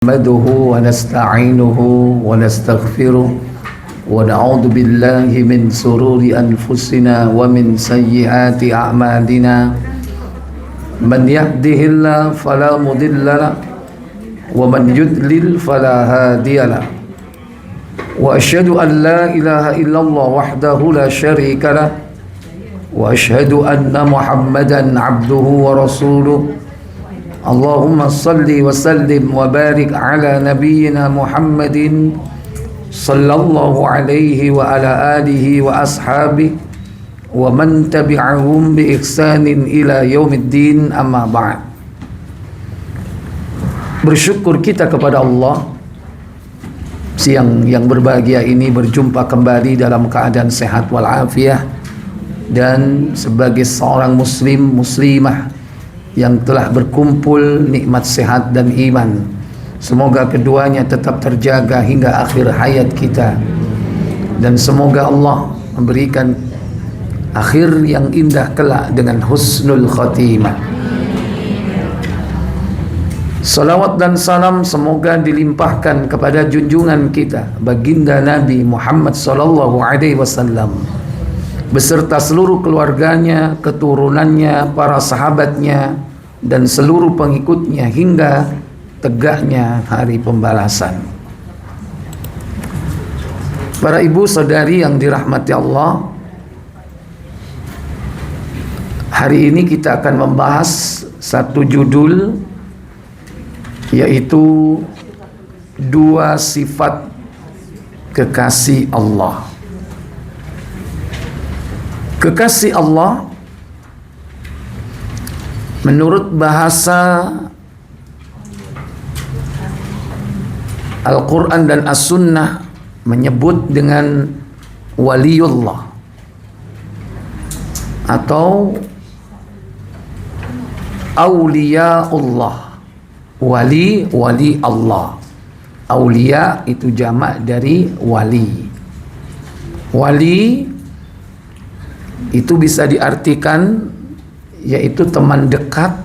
نحمده ونستعينه ونستغفره ونعوذ بالله من شرور أنفسنا ومن سيئات أعمالنا من يهده الله فلا مضل له ومن يضلل فلا هادي له وأشهد أن لا إله إلا الله وحده لا شريك له وأشهد أن محمدا عبده ورسوله اللهم صل وسلم وبارك على نبينا محمد صلى الله عليه وعلى آله وأصحابه ومن تبعهم بإحسان إلى يوم الدين أما بعد. Bersyukur kita kepada Allah, siang yang berbahagia ini berjumpa kembali dalam keadaan sehat walafiat, dan sebagai seorang muslim muslimah yang telah berkumpul nikmat sehat dan iman, semoga keduanya tetap terjaga hingga akhir hayat kita, dan semoga Allah memberikan akhir yang indah kelak dengan husnul khatimah. Salawat dan salam semoga dilimpahkan kepada junjungan kita baginda Nabi Muhammad sallallahu alaihi wasallam beserta seluruh keluarganya, keturunannya, para sahabatnya, dan seluruh pengikutnya hingga tegaknya hari pembalasan. Para ibu saudari yang dirahmati Allah, hari ini kita akan membahas satu judul, yaitu dua sifat kekasih Allah. Kekasih Allah menurut bahasa Al-Quran dan As-Sunnah menyebut dengan waliullah atau awliyaullah. Wali Allah. Aulia itu jamak dari wali. Wali itu bisa diartikan yaitu teman dekat,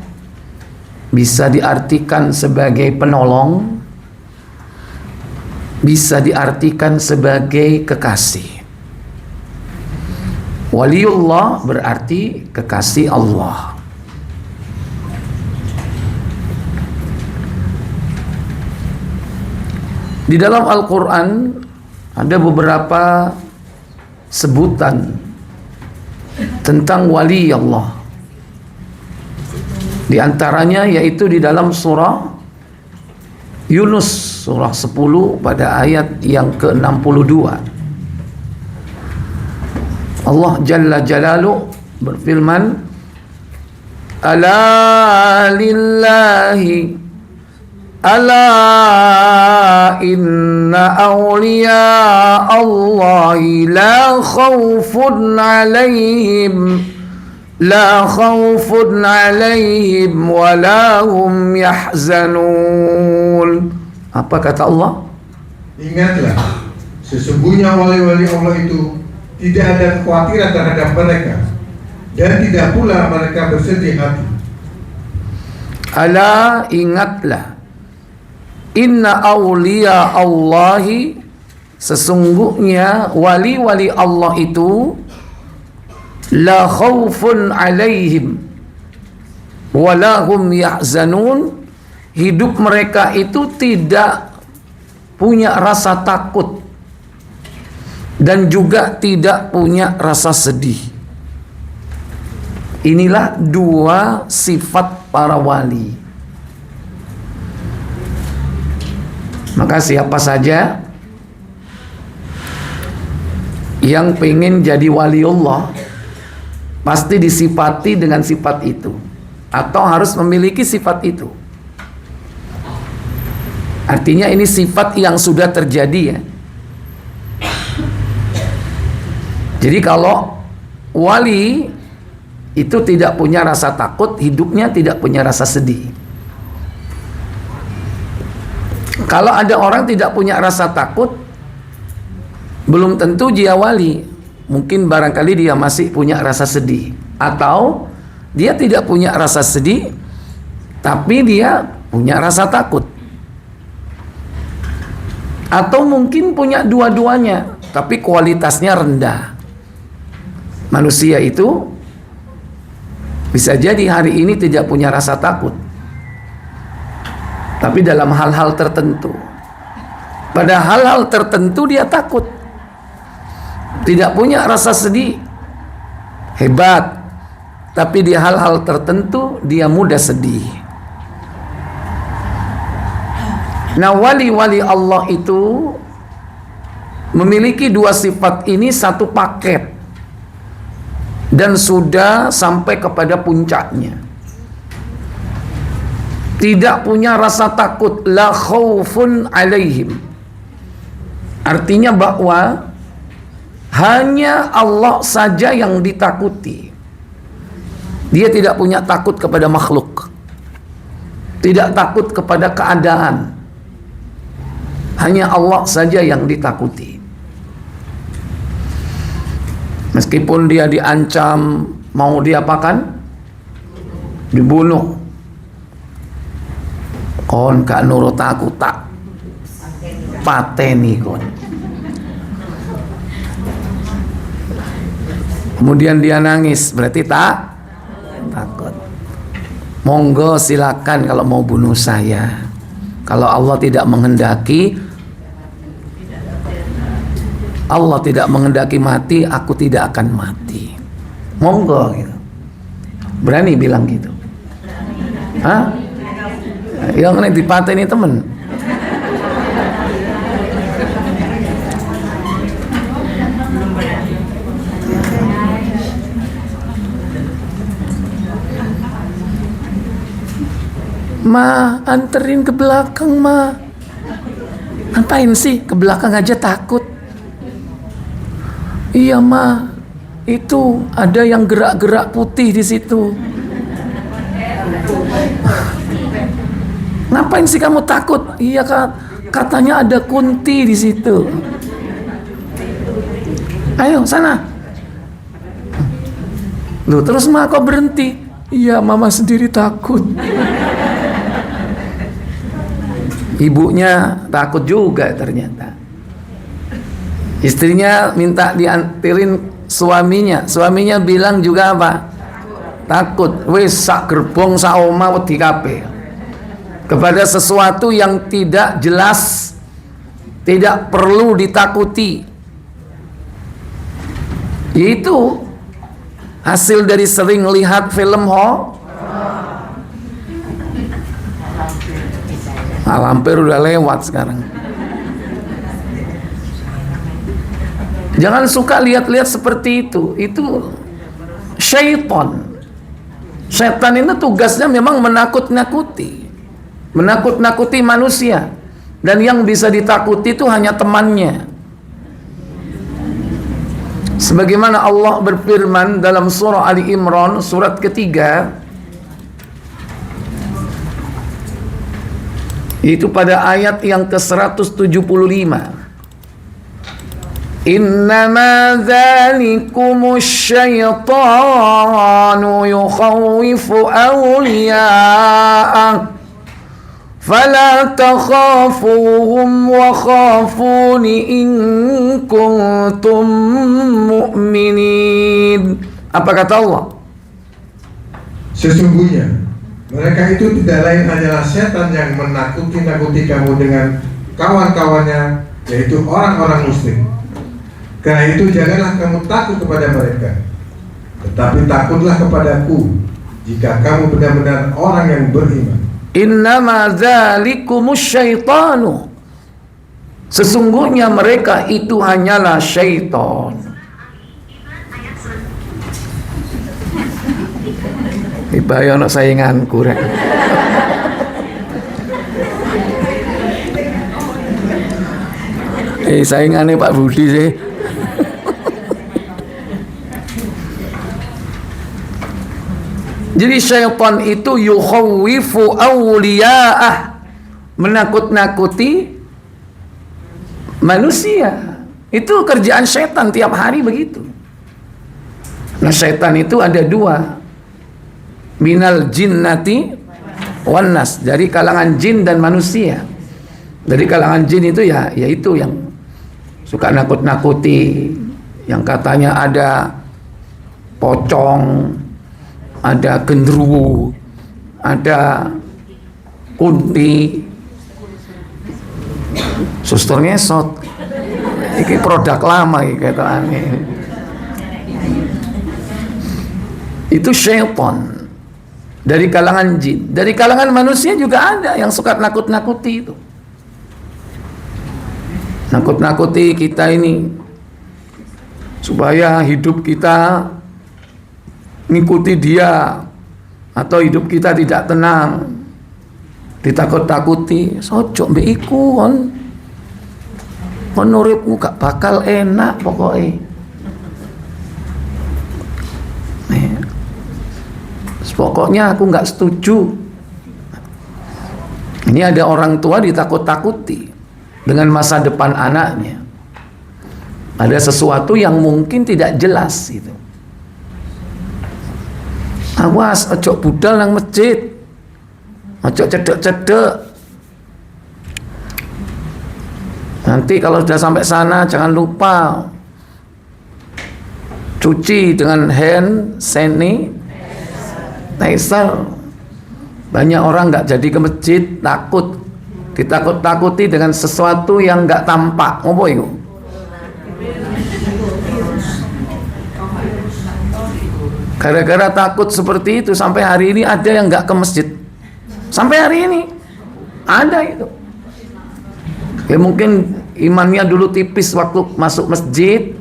bisa diartikan sebagai penolong, bisa diartikan sebagai kekasih. Waliullah berarti kekasih Allah. Di dalam Al-Quran ada beberapa sebutan tentang wali Allah. Di antaranya yaitu di dalam surah Yunus, surah 10 pada ayat yang ke-62. Allah Jalla Jalaluhu berfirman, Ala lillahi Ala inna awliya Allahi la khawfun alaihim wa la hum yahzanun. Apa kata Allah? Ingatlah, sesungguhnya wali-wali Allah itu tidak ada kekhawatiran terhadap mereka, dan tidak pula mereka bersedih hati. Ala, ingatlah, inna awliya Allahi, sesungguhnya wali-wali Allah itu la khawfun alaihim wa la hum yahzanun, hidup mereka itu tidak punya rasa takut dan juga tidak punya rasa sedih. Inilah dua sifat para wali. Maka siapa saja yang pengen jadi waliullah pasti disifati dengan sifat itu, atau harus memiliki sifat itu. Artinya ini sifat yang sudah terjadi ya. Jadi kalau wali itu tidak punya rasa takut, hidupnya tidak punya rasa sedih. Kalau ada orang tidak punya rasa takut, belum tentu dia wali. Mungkin barangkali dia masih punya rasa sedih, atau dia tidak punya rasa sedih tapi dia punya rasa takut. Atau mungkin punya dua-duanya, tapi kualitasnya rendah. Manusia itu bisa jadi hari ini tidak punya rasa takut, tapi dalam hal-hal tertentu. Pada hal-hal tertentu dia takut. Tidak punya rasa sedih, hebat. Tapi di hal-hal tertentu dia mudah sedih. Nah, wali-wali Allah itu memiliki dua sifat ini satu paket dan sudah sampai kepada puncaknya. Tidak punya rasa takut, la khaufun alaihim. Artinya bahwa hanya Allah saja yang ditakuti. Dia tidak punya takut kepada makhluk, tidak takut kepada keadaan. Hanya Allah saja yang ditakuti. Meskipun dia diancam, mau diapakan? Dibunuh. Kon gak nurut aku tak pateni kon. Kemudian dia nangis, berarti takut. Monggo silakan kalau mau bunuh saya. Kalau Allah tidak menghendaki, Allah tidak menghendaki mati, aku tidak akan mati. Monggo gitu. Berani bilang gitu. Hah? Yang ini dipateni temen. Ma, anterin ke belakang, Ma. Ngapain sih ke belakang aja takut? Iya, Ma. Itu ada yang gerak-gerak putih di situ. Ngapain sih kamu takut? Iya, katanya ada kunti di situ. Ayo sana. Loh, terus Ma kok berhenti? Iya, Mama sendiri takut. Ibunya takut juga ternyata. Istrinya minta diantirin suaminya. Suaminya bilang juga apa? Takut. Wis sak gerbong sak oma wedi kabeh. Kepada sesuatu yang tidak jelas, tidak perlu ditakuti. Itu hasil dari sering lihat film hampir udah lewat sekarang. Jangan suka lihat-lihat seperti itu. Itu syaitan. Setan itu tugasnya memang menakut-nakuti. Menakut-nakuti manusia. Dan yang bisa ditakuti itu hanya temannya. Sebagaimana Allah berfirman dalam surah Ali Imran surat ketiga, itu pada ayat yang ke-175. Innama dzalikumusy syaitanu yukhawwifu awliya'ah fala takhafuhum wa khafuni in kuntum mu'minin. Apa kata Allah? Sesungguhnya mereka itu tidak lain hanyalah setan yang menakuti kamu dengan kawan-kawannya, yaitu orang-orang muslim. Karena itu janganlah kamu takut kepada mereka, tetapi takutlah kepadaku jika kamu benar-benar orang yang beriman. Innama dzalikumusy syaitanu. Sesungguhnya mereka itu hanyalah syaitan. Ibaya ono sainganku rek. Saingannya Pak Budi sih. Jadi syaitan itu yukhawwifu awliya'ah, menakut-nakuti manusia. Itu kerjaan syaitan tiap hari begitu. Nah, syaitan itu ada dua. Minal jinnati wan nas, dari kalangan jin dan manusia. Dari kalangan jin itu ya itu yang suka nakut-nakuti, yang katanya ada pocong, ada genderuwo, ada kunti. Suster ngesot. Iki produk lama iki katanya. Itu syaitan. Dari kalangan jin. Dari kalangan manusia juga ada yang suka nakut-nakuti itu. Nakut-nakuti kita ini supaya hidup kita ngikuti dia, atau hidup kita tidak tenang, ditakut-takuti. Sojok mbek iku kon uripmu gak bakal enak pokoknya. Pokoknya aku nggak setuju. Ini ada orang tua ditakut-takuti dengan masa depan anaknya. Ada sesuatu yang mungkin tidak jelas itu. Awas, ojo budal nang masjid, ojo cedek-cedek. Nanti kalau sudah sampai sana jangan lupa cuci dengan hand sanitizer. Banyak orang nggak jadi ke masjid, takut, ditakut-takuti dengan sesuatu yang nggak tampak. Ngopo itu? Gara-gara takut seperti itu sampai hari ini ada yang nggak ke masjid. Sampai hari ini ada itu. Ya mungkin imannya dulu tipis waktu masuk masjid.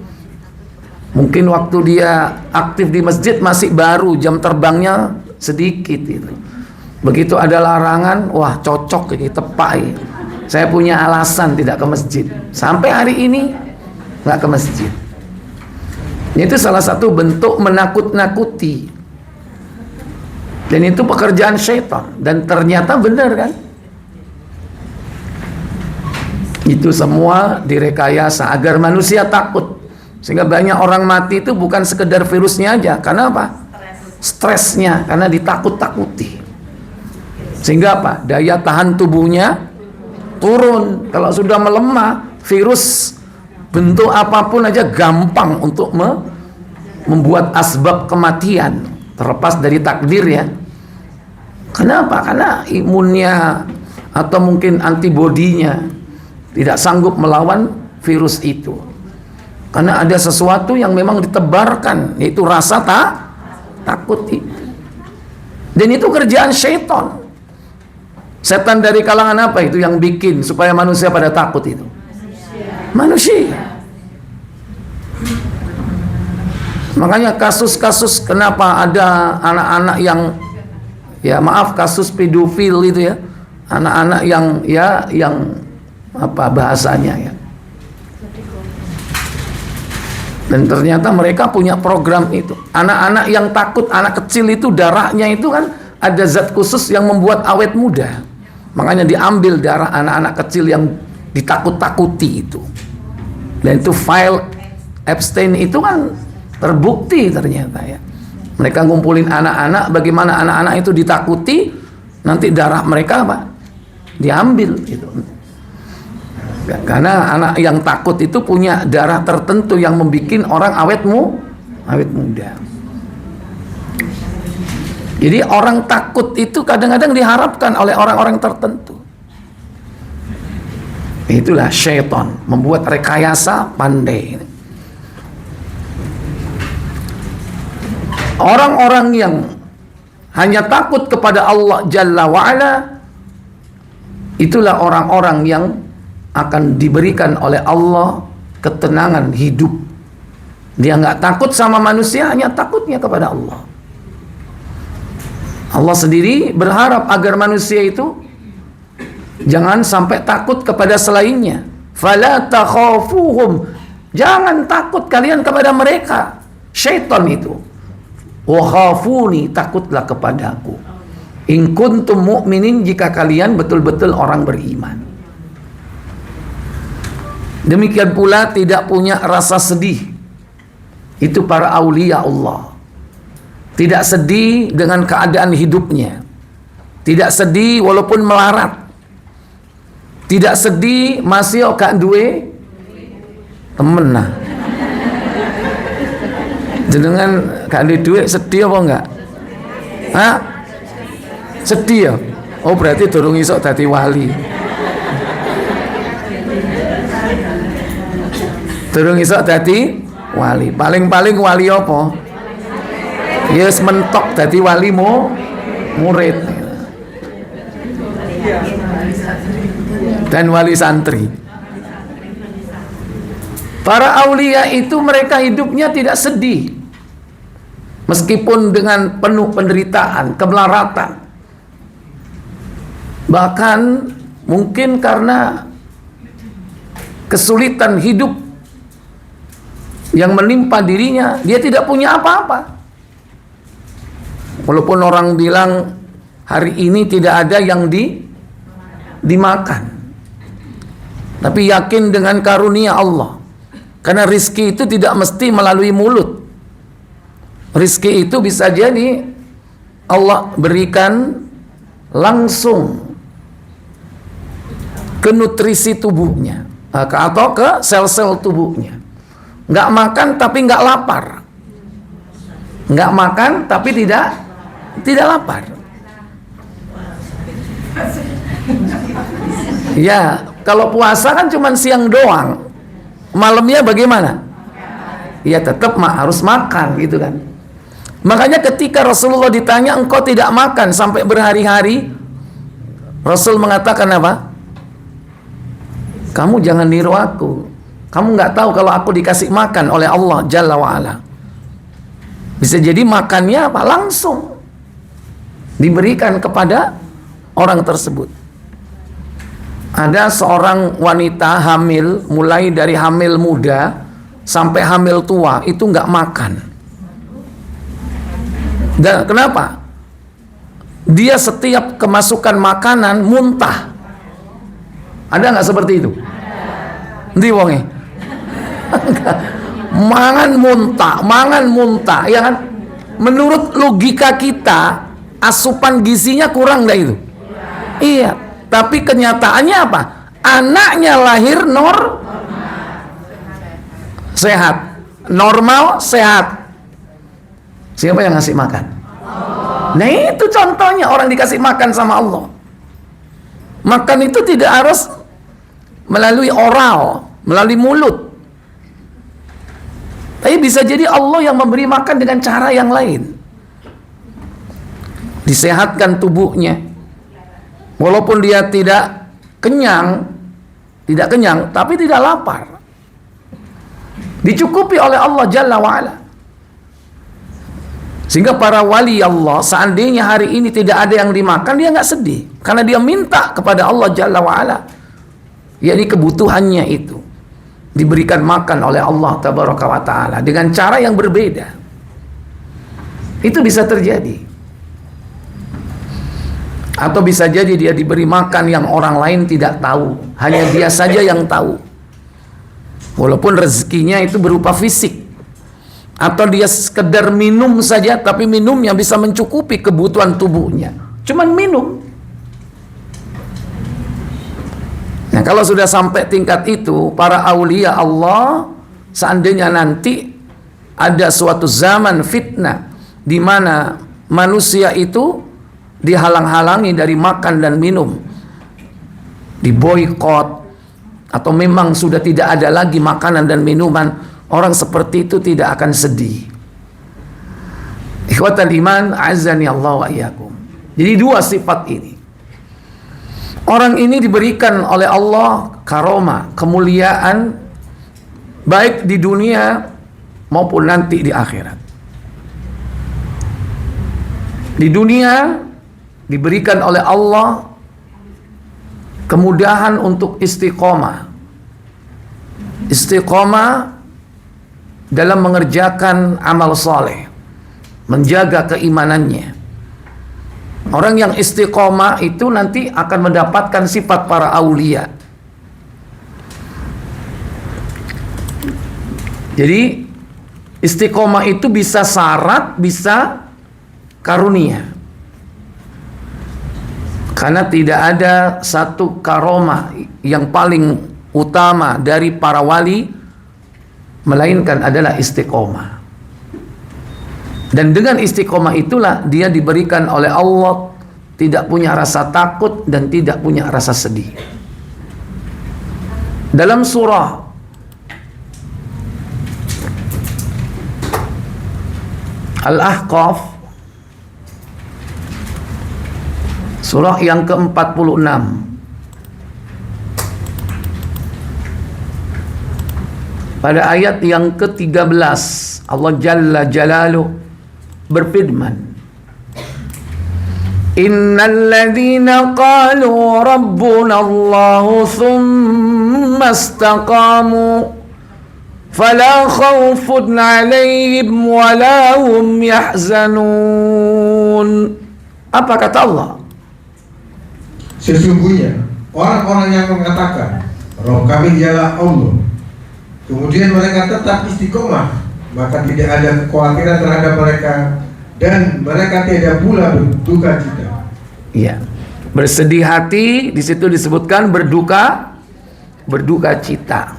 Mungkin waktu dia aktif di masjid masih baru, jam terbangnya sedikit itu. Begitu ada larangan, wah cocok ini, tepat. Saya punya alasan tidak ke masjid. Sampai hari ini nggak ke masjid. Itu salah satu bentuk menakut-nakuti. Dan itu pekerjaan syaitan. Dan ternyata benar kan? Itu semua direkayasa agar manusia takut. Sehingga banyak orang mati itu bukan sekedar virusnya aja. Karena apa? Stresnya, karena ditakut-takuti. Sehingga apa? Daya tahan tubuhnya turun. Kalau sudah melemah, virus bentuk apapun aja gampang untuk membuat asbab kematian, terlepas dari takdir ya. Kenapa? Karena imunnya atau mungkin antibodinya tidak sanggup melawan virus itu. Karena ada sesuatu yang memang ditebarkan, yaitu rasa takut itu. Dan itu kerjaan syaitan. Setan dari kalangan apa itu yang bikin supaya manusia pada takut itu? Manusia. Makanya kasus-kasus kenapa ada anak-anak yang, ya maaf, kasus pedofil itu ya, anak-anak yang apa bahasanya ya. Dan ternyata mereka punya program itu. Anak-anak yang takut, anak kecil itu darahnya itu kan ada zat khusus yang membuat awet muda. Makanya diambil darah anak-anak kecil yang ditakut-takuti itu. Dan itu file Epstein itu kan terbukti ternyata ya. Mereka ngumpulin anak-anak, bagaimana anak-anak itu ditakuti, nanti darah mereka apa? Diambil gitu. Karena anak yang takut itu punya darah tertentu yang membuat orang awet muda. Jadi orang takut itu kadang-kadang diharapkan oleh orang-orang tertentu. Itulah syaitan, membuat rekayasa pandai. Orang-orang yang hanya takut kepada Allah Jalla wa'ala, itulah orang-orang yang akan diberikan oleh Allah ketenangan hidup. Dia nggak takut sama manusia, hanya takutnya kepada Allah. Allah sendiri berharap agar manusia itu jangan sampai takut kepada selainnya. Fala takhafuhum, jangan takut kalian kepada mereka. Syaitan itu. Wa khafuni, takutlah kepadaku. In kuntum mu'minin, jika kalian betul-betul orang beriman. Demikian pula tidak punya rasa sedih. Itu para aulia Allah. Tidak sedih dengan keadaan hidupnya. Tidak sedih walaupun melarat. Tidak sedih masih gak duwe temen nah. Jenengan gak duwe duit sedih apa enggak? Hah? Sedih ya? Oh berarti durung iso dadi wali. Durung iso dadi wali. Paling-paling wali apa? Yes mentok dadi wali murid dan wali santri. Para aulia itu mereka hidupnya tidak sedih, meskipun dengan penuh penderitaan, kemelaratan. Bahkan mungkin karena kesulitan hidup yang menimpa dirinya, dia tidak punya apa-apa. Walaupun orang bilang hari ini tidak ada yang dimakan, tapi yakin dengan karunia Allah. Karena rizki itu tidak mesti melalui mulut. Rizki itu bisa jadi Allah berikan langsung ke nutrisi tubuhnya, atau ke sel-sel tubuhnya. Nggak makan tapi nggak lapar, nggak makan tapi tidak lapar. Ya, kalau puasa kan cuma siang doang, malamnya bagaimana? Ya tetap harus makan gitu kan. Makanya ketika Rasulullah ditanya, engkau tidak makan sampai berhari-hari, Rasul mengatakan apa? Kamu jangan niru aku. Kamu nggak tahu kalau aku dikasih makan oleh Allah Jalla wa'ala. Bisa jadi makannya apa? Langsung diberikan kepada orang tersebut. Ada seorang wanita hamil, mulai dari hamil muda sampai hamil tua, itu nggak makan. Dan kenapa? Dia setiap kemasukan makanan muntah. Ada nggak seperti itu? Ndi wonge? Mangan muntah, ya kan? Menurut logika kita, asupan gizinya kurang dah itu. Iya, tapi kenyataannya apa? Anaknya lahir sehat, normal, sehat. Siapa yang ngasih makan? Nah itu contohnya orang dikasih makan sama Allah. Makan itu tidak harus melalui oral, melalui mulut. Tapi bisa jadi Allah yang memberi makan dengan cara yang lain. Disehatkan tubuhnya. Walaupun dia tidak kenyang, tapi tidak lapar. Dicukupi oleh Allah Jalla wa'ala. Sehingga para wali Allah, seandainya hari ini tidak ada yang dimakan, dia nggak sedih. Karena dia minta kepada Allah Jalla wa'ala, yakni kebutuhannya itu diberikan makan oleh Allah Tabaraka wa Ta'ala dengan cara yang berbeda. Itu bisa terjadi. Atau bisa jadi dia diberi makan yang orang lain tidak tahu, hanya dia saja yang tahu. Walaupun rezekinya itu berupa fisik. Atau dia sekedar minum saja, tapi minumnya bisa mencukupi kebutuhan tubuhnya. Cuman minum. Nah, kalau sudah sampai tingkat itu, para aulia Allah, seandainya nanti ada suatu zaman fitnah di mana manusia itu dihalang-halangi dari makan dan minum, diboikot, atau memang sudah tidak ada lagi makanan dan minuman, orang seperti itu tidak akan sedih. Ikhwatal iman, azani Allah wa iyyakum. Jadi dua sifat ini. Orang ini diberikan oleh Allah karomah, kemuliaan, baik di dunia maupun nanti di akhirat. Di dunia diberikan oleh Allah kemudahan untuk istiqomah. Istiqomah dalam mengerjakan amal soleh, menjaga keimanannya. Orang yang istiqomah itu nanti akan mendapatkan sifat para aulia. Jadi istiqomah itu bisa syarat, bisa karunia. Karena tidak ada satu karomah yang paling utama dari para wali melainkan adalah istiqomah. Dan dengan istiqomah itulah dia diberikan oleh Allah tidak punya rasa takut dan tidak punya rasa sedih. Dalam surah Al-Ahqaf, surah yang ke-46, pada ayat yang ke-13, Allah Jalla Jalaluhu berfirman, Innal ladzina qalu rabbuna Allahu thumma istaqamu fala khawfun 'alaihim wala hum yahzanun. Apa kata Allah? Sesungguhnya orang-orang yang mengatakan Roh kami ialah Allah, kemudian mereka tetap istiqomah, maka tidak ada kekhawatiran terhadap mereka dan mereka tidak pula berduka cita. Iya. Bersedih hati di situ disebutkan berduka cita.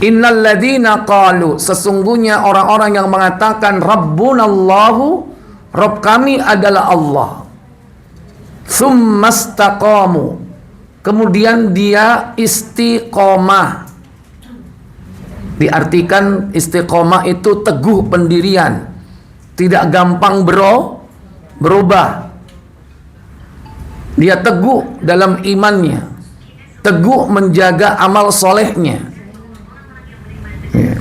Innal ladzina qalu, sesungguhnya orang-orang yang mengatakan Rabbunallahu, Rabb kami adalah Allah. Tsumastaqamu, kemudian dia istiqomah. Diartikan istiqomah itu teguh pendirian, tidak gampang berubah. Dia teguh dalam imannya, teguh menjaga amal solehnya. Ya.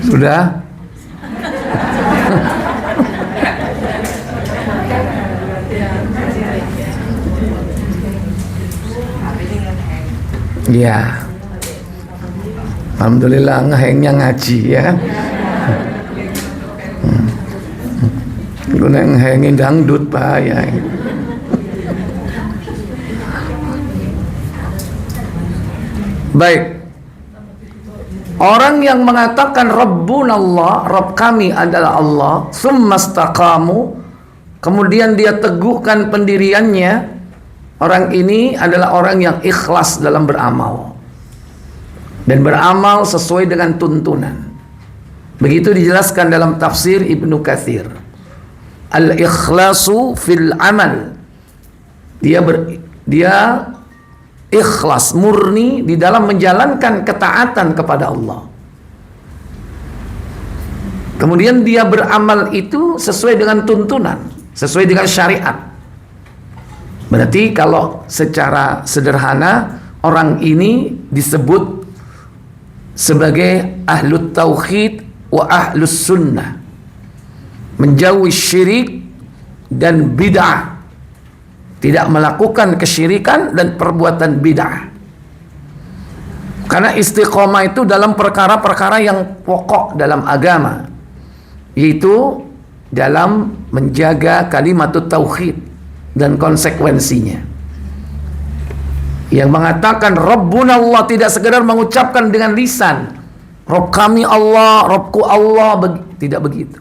Sudah? Ya. Alhamdulillah ngehengnya ngaji ya. Lu ngehengin dangdut bahaya. Baik. Orang yang mengatakan Rabbunallah, Rabb kami adalah Allah, summastaqamu, kemudian dia teguhkan pendiriannya, orang ini adalah orang yang ikhlas dalam beramal dan beramal sesuai dengan tuntunan. Begitu dijelaskan dalam tafsir Ibnu Katsir. Al-ikhlasu fil amal. Dia ikhlas, murni di dalam menjalankan ketaatan kepada Allah. Kemudian dia beramal itu sesuai dengan tuntunan, sesuai dengan syariat. Berarti kalau secara sederhana orang ini disebut sebagai ahlut tauhid wa ahlus sunnah, menjauhi syirik dan bid'ah, tidak melakukan kesyirikan dan perbuatan bid'ah. Karena istiqomah itu dalam perkara-perkara yang pokok dalam agama, yaitu dalam menjaga kalimat tauhid dan konsekuensinya. Yang mengatakan Rabbuna Allah tidak sekedar mengucapkan dengan lisan Rabb kami Allah, Rabbku Allah, tidak begitu.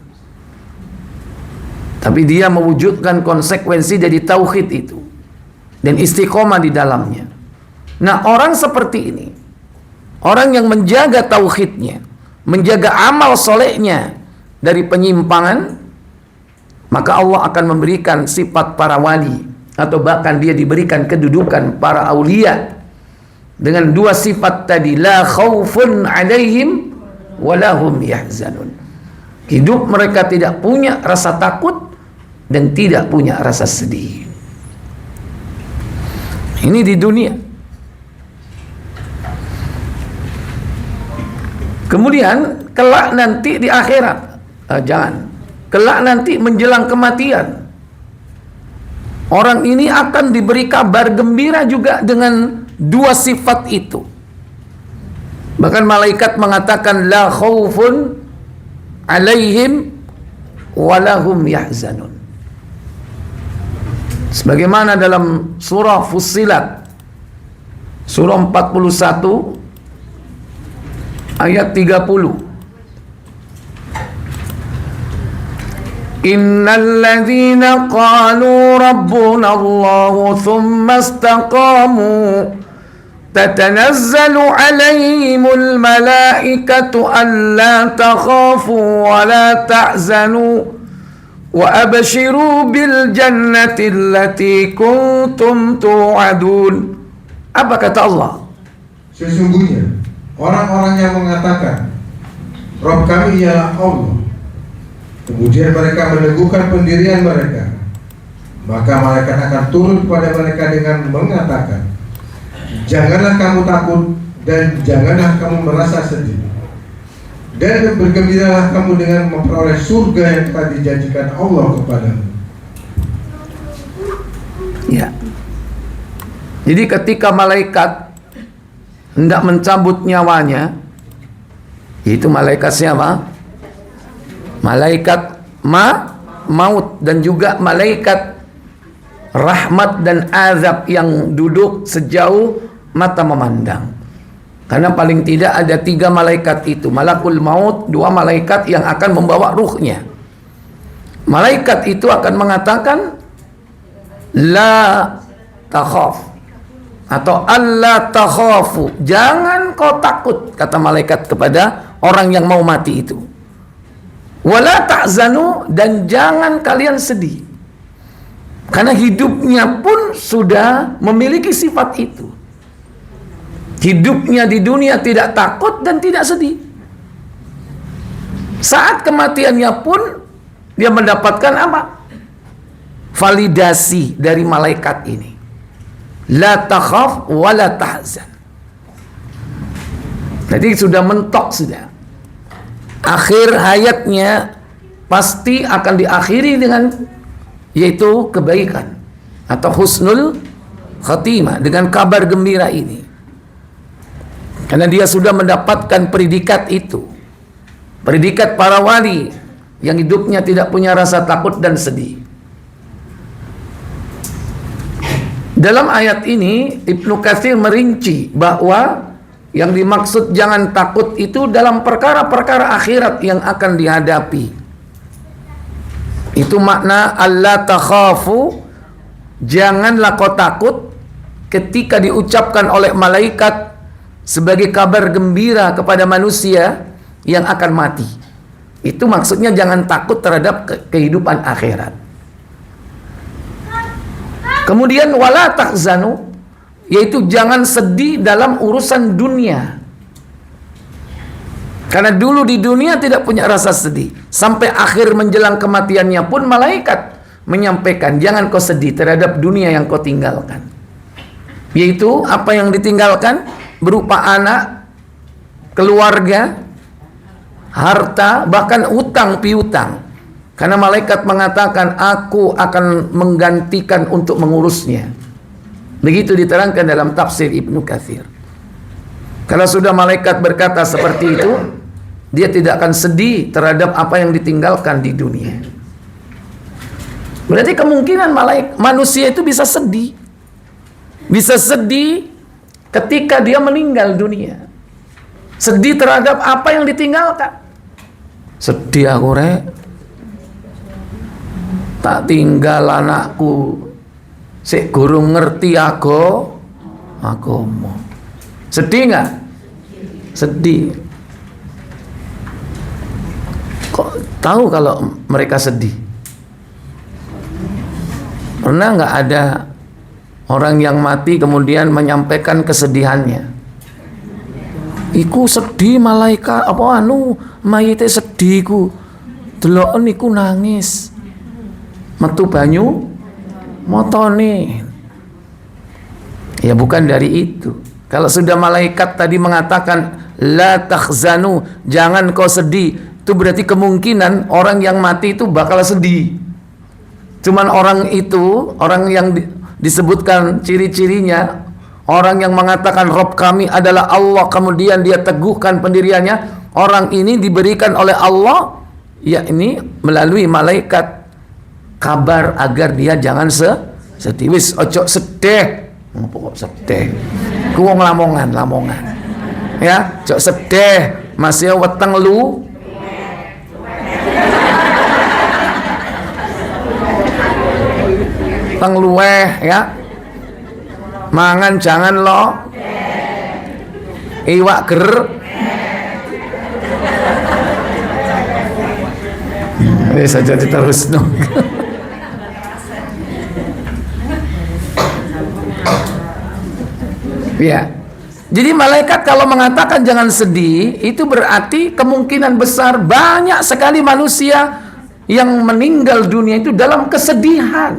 Tapi dia mewujudkan konsekuensi dari tauhid itu dan istiqomah di dalamnya. Nah, orang seperti ini, orang yang menjaga tauhidnya, menjaga amal solehnya dari penyimpangan, maka Allah akan memberikan sifat para wali, atau bahkan dia diberikan kedudukan para aulia dengan dua sifat tadi, la khaufun alaihim walahum yahzanun. Hidup mereka tidak punya rasa takut dan tidak punya rasa sedih. Ini di dunia. Kemudian kelak nanti di akhirat, kelak nanti menjelang kematian, orang ini akan diberi kabar gembira juga dengan dua sifat itu. Bahkan malaikat mengatakan la khaufun alaihim walahum yahzanun. Sebagaimana dalam surah Fussilat surah 41 ayat 30. Innal ladzina qalu rabbuna Allah thumma istaqamu tatanazzalu alaihimul malaikatu alla takhafu wa la tahzanu wa abshiru bil jannati allati kuntum tu'adun. Apa kata Allah? Sesungguhnya orang-orang yang mengatakan Rabb kami ialah Allah, kemudian mereka meneguhkan pendirian mereka, maka malaikat akan turun kepada mereka dengan mengatakan, janganlah kamu takut dan janganlah kamu merasa sedih, dan bergembiralah kamu dengan memperoleh surga yang telah dijanjikan Allah kepadamu. Ya. Jadi ketika malaikat hendak mencabut nyawanya, yaitu malaikat siapa? Malaikat maut dan juga malaikat rahmat dan azab yang duduk sejauh mata memandang. Karena paling tidak ada 3 malaikat itu, malakul maut, 2 malaikat yang akan membawa ruhnya. Malaikat itu akan mengatakan la takhaf atau alla takhafu, jangan kau takut, kata malaikat kepada orang yang mau mati itu. Wala tahzanu, dan jangan kalian sedih, karena hidupnya pun sudah memiliki sifat itu. Hidupnya di dunia tidak takut dan tidak sedih. Saat kematiannya pun dia mendapatkan apa? Validasi dari malaikat ini. La takhaf wa la tahzan. Jadi sudah mentok sudah. Akhir hayatnya pasti akan diakhiri dengan yaitu kebaikan atau husnul khatimah, dengan kabar gembira ini. Karena dia sudah mendapatkan predikat itu. Predikat para wali yang hidupnya tidak punya rasa takut dan sedih. Dalam ayat ini Ibnu Katsir merinci bahwa yang dimaksud jangan takut itu dalam perkara-perkara akhirat yang akan dihadapi. Itu makna alla takhafu, janganlah kau takut, ketika diucapkan oleh malaikat sebagai kabar gembira kepada manusia yang akan mati. Itu maksudnya jangan takut terhadap kehidupan akhirat. Kemudian wala tahzanu, yaitu jangan sedih dalam urusan dunia. Karena dulu di dunia tidak punya rasa sedih. Sampai akhir menjelang kematiannya pun malaikat menyampaikan, jangan kau sedih terhadap dunia yang kau tinggalkan. Yaitu apa yang ditinggalkan berupa anak, keluarga, harta, bahkan utang piutang. Karena malaikat mengatakan, aku akan menggantikan untuk mengurusnya. Begitu diterangkan dalam tafsir Ibnu Katsir. Kalau sudah malaikat berkata seperti itu, dia tidak akan sedih terhadap apa yang ditinggalkan di dunia. Berarti kemungkinan manusia itu bisa sedih. Bisa sedih ketika dia meninggal dunia. Sedih terhadap apa yang ditinggalkan. Sedih aku rek, tak tinggal anakku, sik gurung ngerti agama. Sedih nggak? Sedih. Kok tahu kalau mereka sedih? Pernah nggak ada orang yang mati kemudian menyampaikan kesedihannya? Iku sedih malaikat mayite sedih ku. Delok niku nangis. Metu banyu motone. Ya bukan dari itu. Kalau sudah malaikat tadi mengatakan la takhzanu, jangan kau sedih. Itu berarti kemungkinan orang yang mati itu bakal sedih. Cuman orang itu, orang yang disebutkan ciri-cirinya, orang yang mengatakan Rabb kami adalah Allah, kemudian dia teguhkan pendiriannya, orang ini diberikan oleh Allah, yakni melalui malaikat, kabar agar dia jangan sedih. Wis ojo sedih. Pokok sedih. Ku wong lamongan. Ya, ojo sedih. Masih weteng lu. Weteng luweh ya. Mangan jangan lo. Iwak ger. Wis aja diterusno. Ya. Jadi malaikat kalau mengatakan jangan sedih, itu berarti kemungkinan besar banyak sekali manusia yang meninggal dunia itu dalam kesedihan.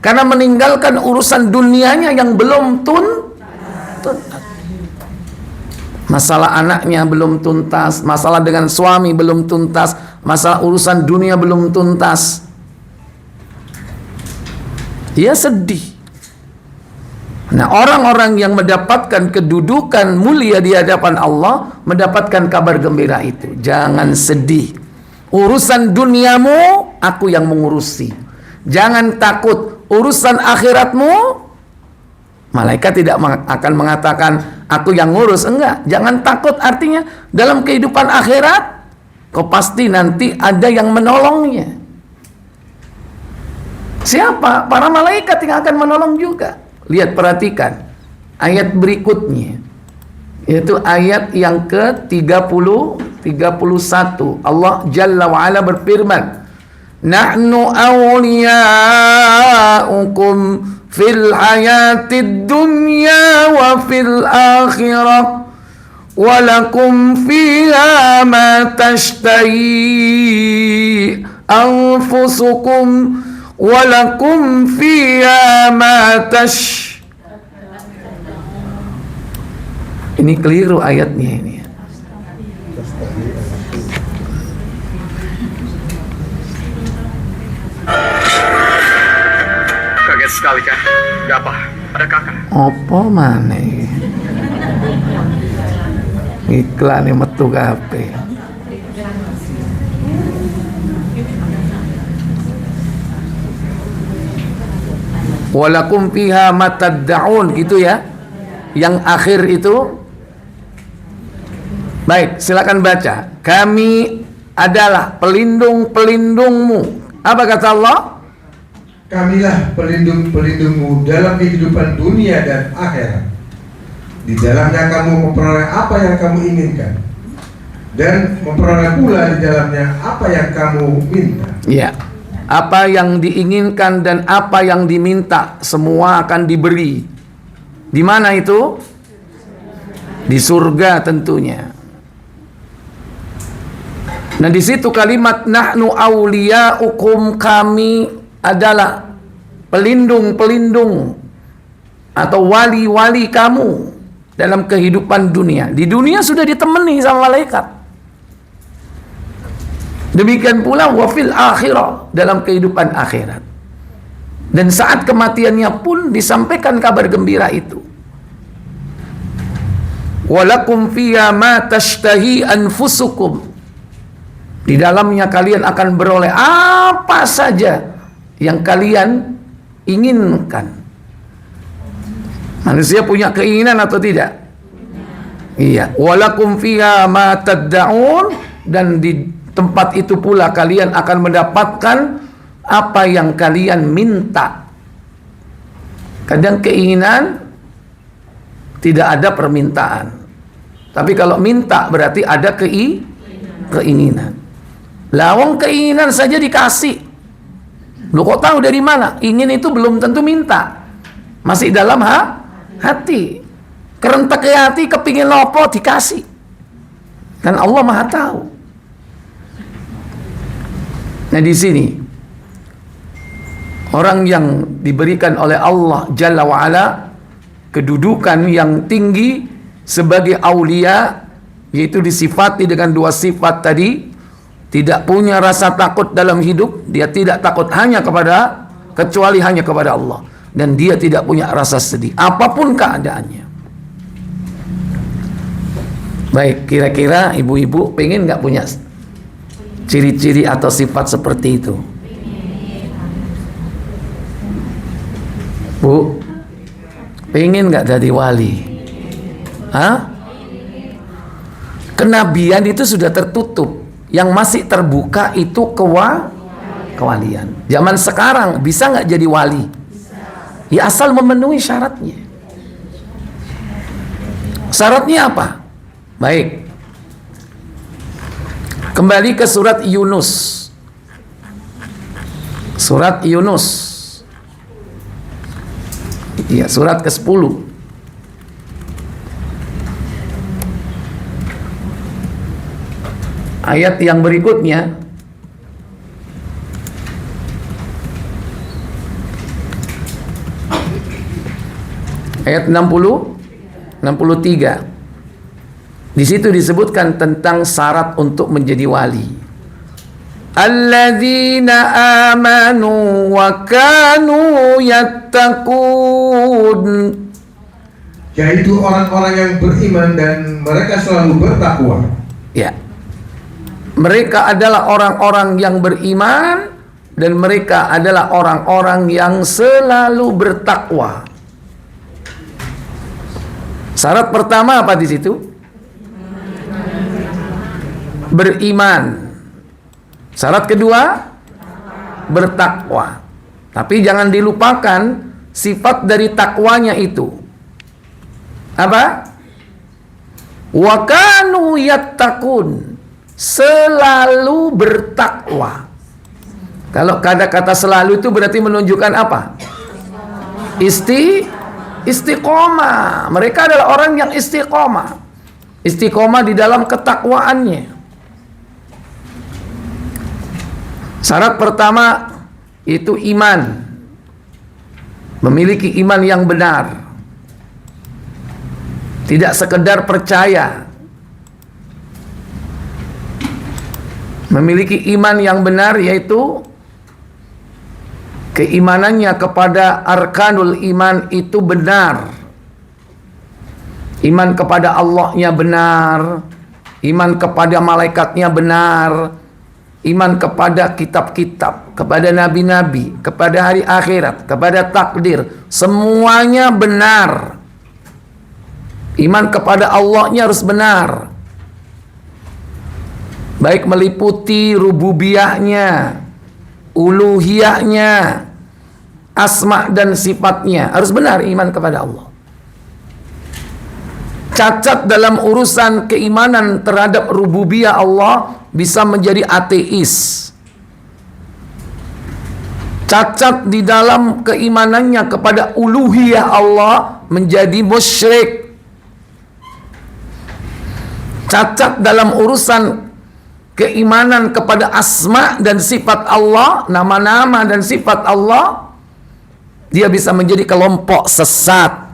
Karena meninggalkan urusan dunianya yang belum tuntas. Masalah anaknya belum tuntas, masalah dengan suami belum tuntas, masalah urusan dunia belum tuntas. Dia sedih. Nah, orang-orang yang mendapatkan kedudukan mulia di hadapan Allah mendapatkan kabar gembira itu. Jangan sedih. Urusan duniamu aku yang mengurusi. Jangan takut. Urusan akhiratmu malaikat tidak akan mengatakan aku yang ngurus. Enggak. Jangan takut, artinya dalam kehidupan akhirat kau pasti nanti ada yang menolongnya. Siapa? Para malaikat yang akan menolong juga. Lihat, perhatikan ayat berikutnya, yaitu ayat yang ke-31. Allah Jalla wa'ala berfirman, nahnu awliya'ukum fil hayatid dunya wa fil akhirah walakum fiha ma tashtahi anfusukum walakum fiha ma Ini keliru ayatnya ini. Kaget sekali kan? Gak apa? Ada kakak? Apa mana? Iklan yang metu kabeh. Walakum fiha matad'un, gitu ya. Yang akhir itu. Baik, silakan baca. Kami adalah pelindung-pelindungmu. Apa kata Allah? Kamilah pelindung-pelindungmu dalam kehidupan dunia dan akhirat. Di dalamnya kamu memperoleh apa yang kamu inginkan, dan memperoleh pula di dalamnya apa yang kamu minta. Iya. Apa yang diinginkan dan apa yang diminta semua akan diberi. Di mana itu? Di surga tentunya. Nah, di situ kalimat nahnu awliya'ukum, kami adalah pelindung-pelindung atau wali-wali kamu dalam kehidupan dunia. Di dunia sudah ditemani sama malaikat. Demikian pula wafil akhirah, dalam kehidupan akhirat. Dan saat kematiannya pun disampaikan kabar gembira itu. Walakum fiha ma tashtahi anfusukum. Di dalamnya kalian akan beroleh apa saja yang kalian inginkan. Manusia punya keinginan atau tidak? Iya. Walakum fiha ma tad'un, dan di tempat itu pula kalian akan mendapatkan apa yang kalian minta. Kadang keinginan tidak ada permintaan. Tapi kalau minta berarti ada keinginan. Lawang keinginan saja dikasih. Lu kok tahu dari mana? Ingin itu belum tentu minta. Masih dalam hati. Kerentek ke hati, kepingin lopo dikasih. Dan Allah Maha tahu. Nah, di sini orang yang diberikan oleh Allah Jalla wa'ala kedudukan yang tinggi sebagai aulia, yaitu disifati dengan dua sifat tadi. Tidak punya rasa takut dalam hidup, dia tidak takut kecuali hanya kepada Allah, dan dia tidak punya rasa sedih apapun keadaannya. Baik, kira-kira ibu-ibu pengen nggak punya ciri-ciri atau sifat seperti itu? Bu, pengen nggak jadi wali? Hah? Kenabian itu sudah tertutup. Yang masih terbuka itu kewalian. Zaman sekarang bisa nggak jadi wali? Ya asal memenuhi syaratnya. Syaratnya apa? Baik. Kembali ke surat Yunus. Surat Yunus. Iya, surat ke-10. Ayat yang berikutnya, ayat 63. Di situ disebutkan tentang syarat untuk menjadi wali. Alladzina amanu wa kanu yattaqun. Yaitu orang-orang yang beriman dan mereka selalu bertakwa. Ya. Mereka adalah orang-orang yang beriman dan mereka adalah orang-orang yang selalu bertakwa. Syarat pertama apa di situ? Beriman. Syarat kedua, bertakwa. Tapi jangan dilupakan sifat dari takwanya itu. Apa? Wa kanu yattaqun. Selalu bertakwa. Kalau kata selalu itu berarti menunjukkan apa? Istiqomah. Mereka adalah orang yang istiqomah. Istiqomah di dalam ketakwaannya. Syarat pertama itu iman. Memiliki iman yang benar. Tidak sekedar percaya. Memiliki iman yang benar, yaitu keimanannya kepada arkanul iman itu benar. Iman kepada Allahnya benar, iman kepada malaikatnya benar, iman kepada kitab-kitab, kepada nabi-nabi, kepada hari akhirat, kepada takdir, semuanya benar. Iman kepada Allahnya harus benar. Baik meliputi rububiyahnya, uluhiyahnya, asma dan sifatnya. Harus benar iman kepada Allah. Cacat dalam urusan keimanan terhadap rububiyah Allah bisa menjadi ateis. Cacat di dalam keimanannya kepada uluhiyah Allah menjadi musyrik. Cacat dalam urusan keimanan kepada asma dan sifat Allah, nama-nama dan sifat Allah, dia bisa menjadi kelompok sesat,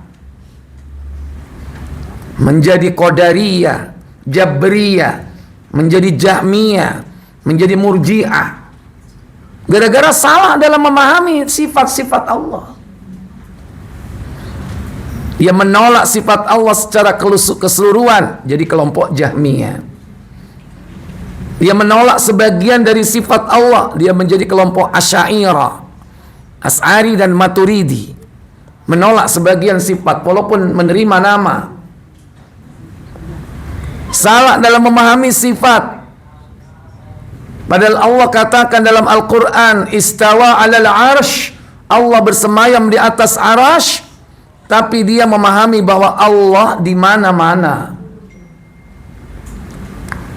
menjadi Qadariyah, Jabriyah, menjadi Jahmiyah, menjadi Murji'ah, gara-gara salah dalam memahami sifat-sifat Allah. Dia menolak sifat Allah secara keseluruhan, jadi kelompok Jahmiyah. Dia menolak sebagian dari sifat Allah, dia menjadi kelompok Asy'ariyah, Asy'ari dan Maturidi. Menolak sebagian sifat walaupun menerima nama. Salah dalam memahami sifat. Padahal Allah katakan dalam Al-Quran, istawa 'alal 'arsy, Allah bersemayam di atas arasy, tapi dia memahami bahwa Allah di mana-mana.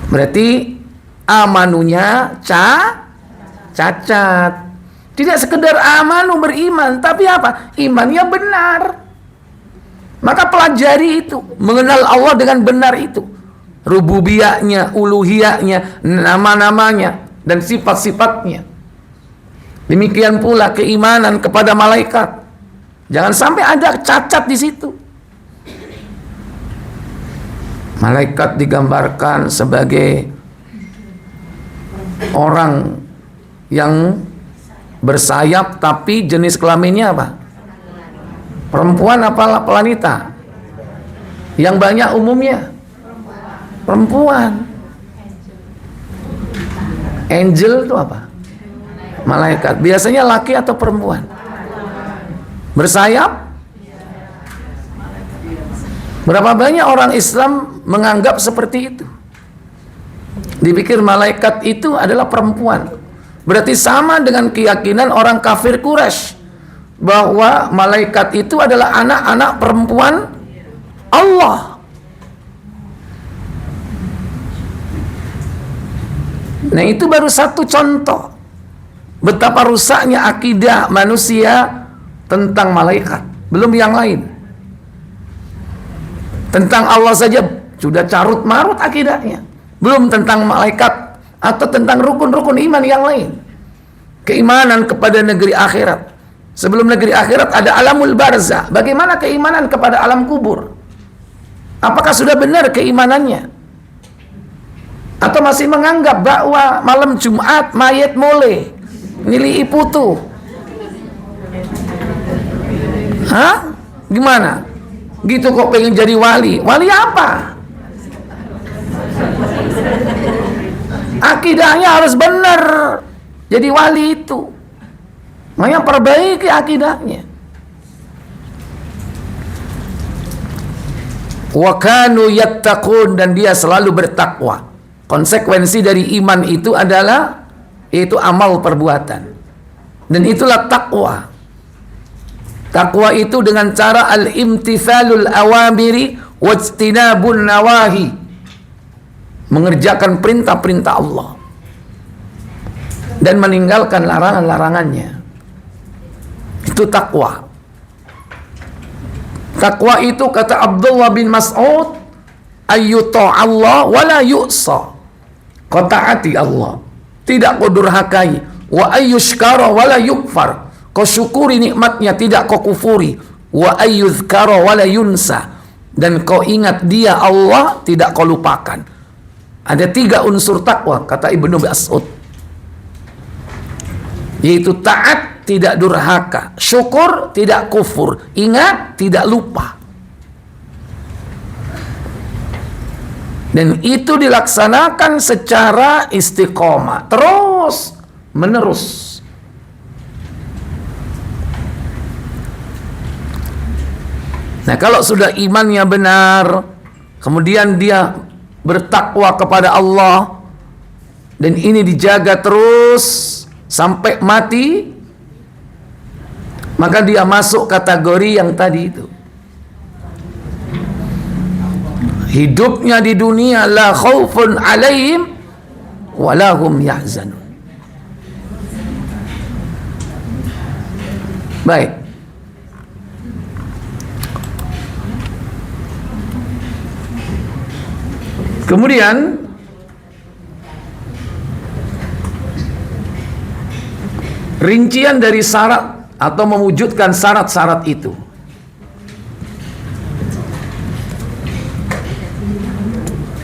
Berarti amanunya cacat. Tidak sekedar amanu beriman, tapi apa? Imannya benar. Maka pelajari itu, mengenal Allah dengan benar itu. Rububiyahnya, uluhiyahnya, nama-namanya, dan sifat-sifatnya. Demikian pula keimanan kepada malaikat. Jangan sampai ada cacat di situ. Malaikat digambarkan sebagai orang yang bersayap, tapi jenis kelaminnya apa? Perempuan apa wanita? Yang banyak umumnya perempuan. Angel itu apa? Malaikat. Biasanya laki atau perempuan? Bersayap? Berapa banyak orang Islam menganggap seperti itu? Dipikir malaikat itu adalah perempuan. Berarti sama dengan keyakinan orang kafir Quraisy bahwa malaikat itu adalah anak-anak perempuan Allah. Nah, itu baru satu contoh betapa rusaknya akidah manusia tentang malaikat. Belum yang lain. Tentang Allah saja sudah carut marut akidahnya. Belum tentang malaikat atau tentang rukun-rukun iman yang lain. Keimanan kepada negeri akhirat. Sebelum negeri akhirat ada alamul barzah. Bagaimana keimanan kepada alam kubur? Apakah sudah benar keimanannya? Atau masih menganggap bahwa malam Jumat mayat mole nili putu? Hah? Gimana? Gitu kok pengen jadi wali? Wali apa? Akidahnya harus benar. Jadi wali itu. Makanya perbaiki akidahnya. Wa kanu yattaqun, dan dia selalu bertakwa. Konsekuensi dari iman itu adalah yaitu amal perbuatan. Dan itulah takwa. Takwa itu dengan cara al-imtithalul awamiri wajtinabun nawahi. Mengerjakan perintah-perintah Allah dan meninggalkan larangan-larangannya. Itu takwa. Takwa itu kata Abdullah bin Mas'ud, ayyuta Allah wala yu'sa. Kau taati Allah, tidak kau durhakai. Wa ayyushkara wala yukfar. Kau syukuri nikmatnya, tidak kau kufuri. Wa ayyuzkara wala yunsa. Dan kau ingat dia Allah, tidak kau lupakan. Ada 3 unsur takwa kata Ibnu Mas'ud, yaitu taat, tidak durhaka, syukur, tidak kufur, ingat, tidak lupa. Dan itu dilaksanakan secara istiqomah, terus menerus. Nah, kalau sudah imannya benar, kemudian dia bertakwa kepada Allah, dan ini dijaga terus sampai mati, maka dia masuk kategori yang tadi itu. Hidupnya di dunia la khaufun alaihim wa lahum yahzanun. Baik. Kemudian rincian dari syarat atau mewujudkan syarat-syarat itu.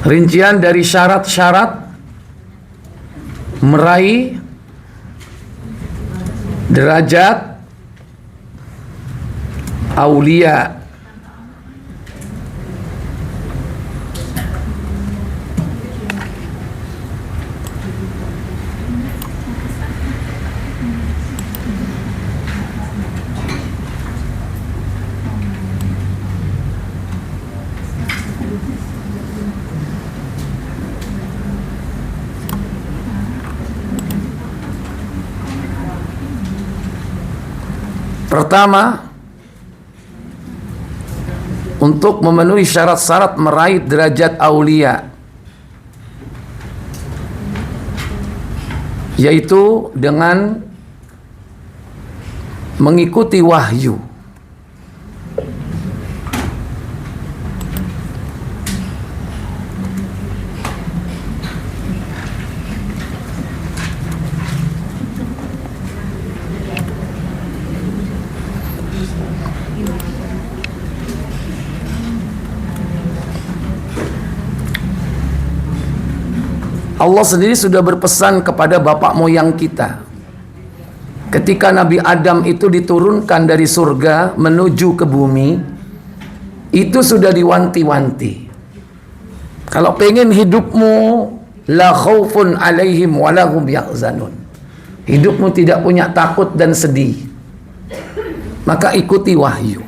Rincian dari syarat-syarat meraih derajat aulia. Pertama, untuk memenuhi syarat-syarat meraih derajat aulia, yaitu dengan mengikuti wahyu. Allah sendiri sudah berpesan kepada bapak moyang kita. Ketika Nabi Adam itu diturunkan dari surga menuju ke bumi, itu sudah diwanti-wanti. Kalau pengen hidupmu la khaufun alaihim wa lahum yahzanun, hidupmu tidak punya takut dan sedih, maka ikuti wahyu.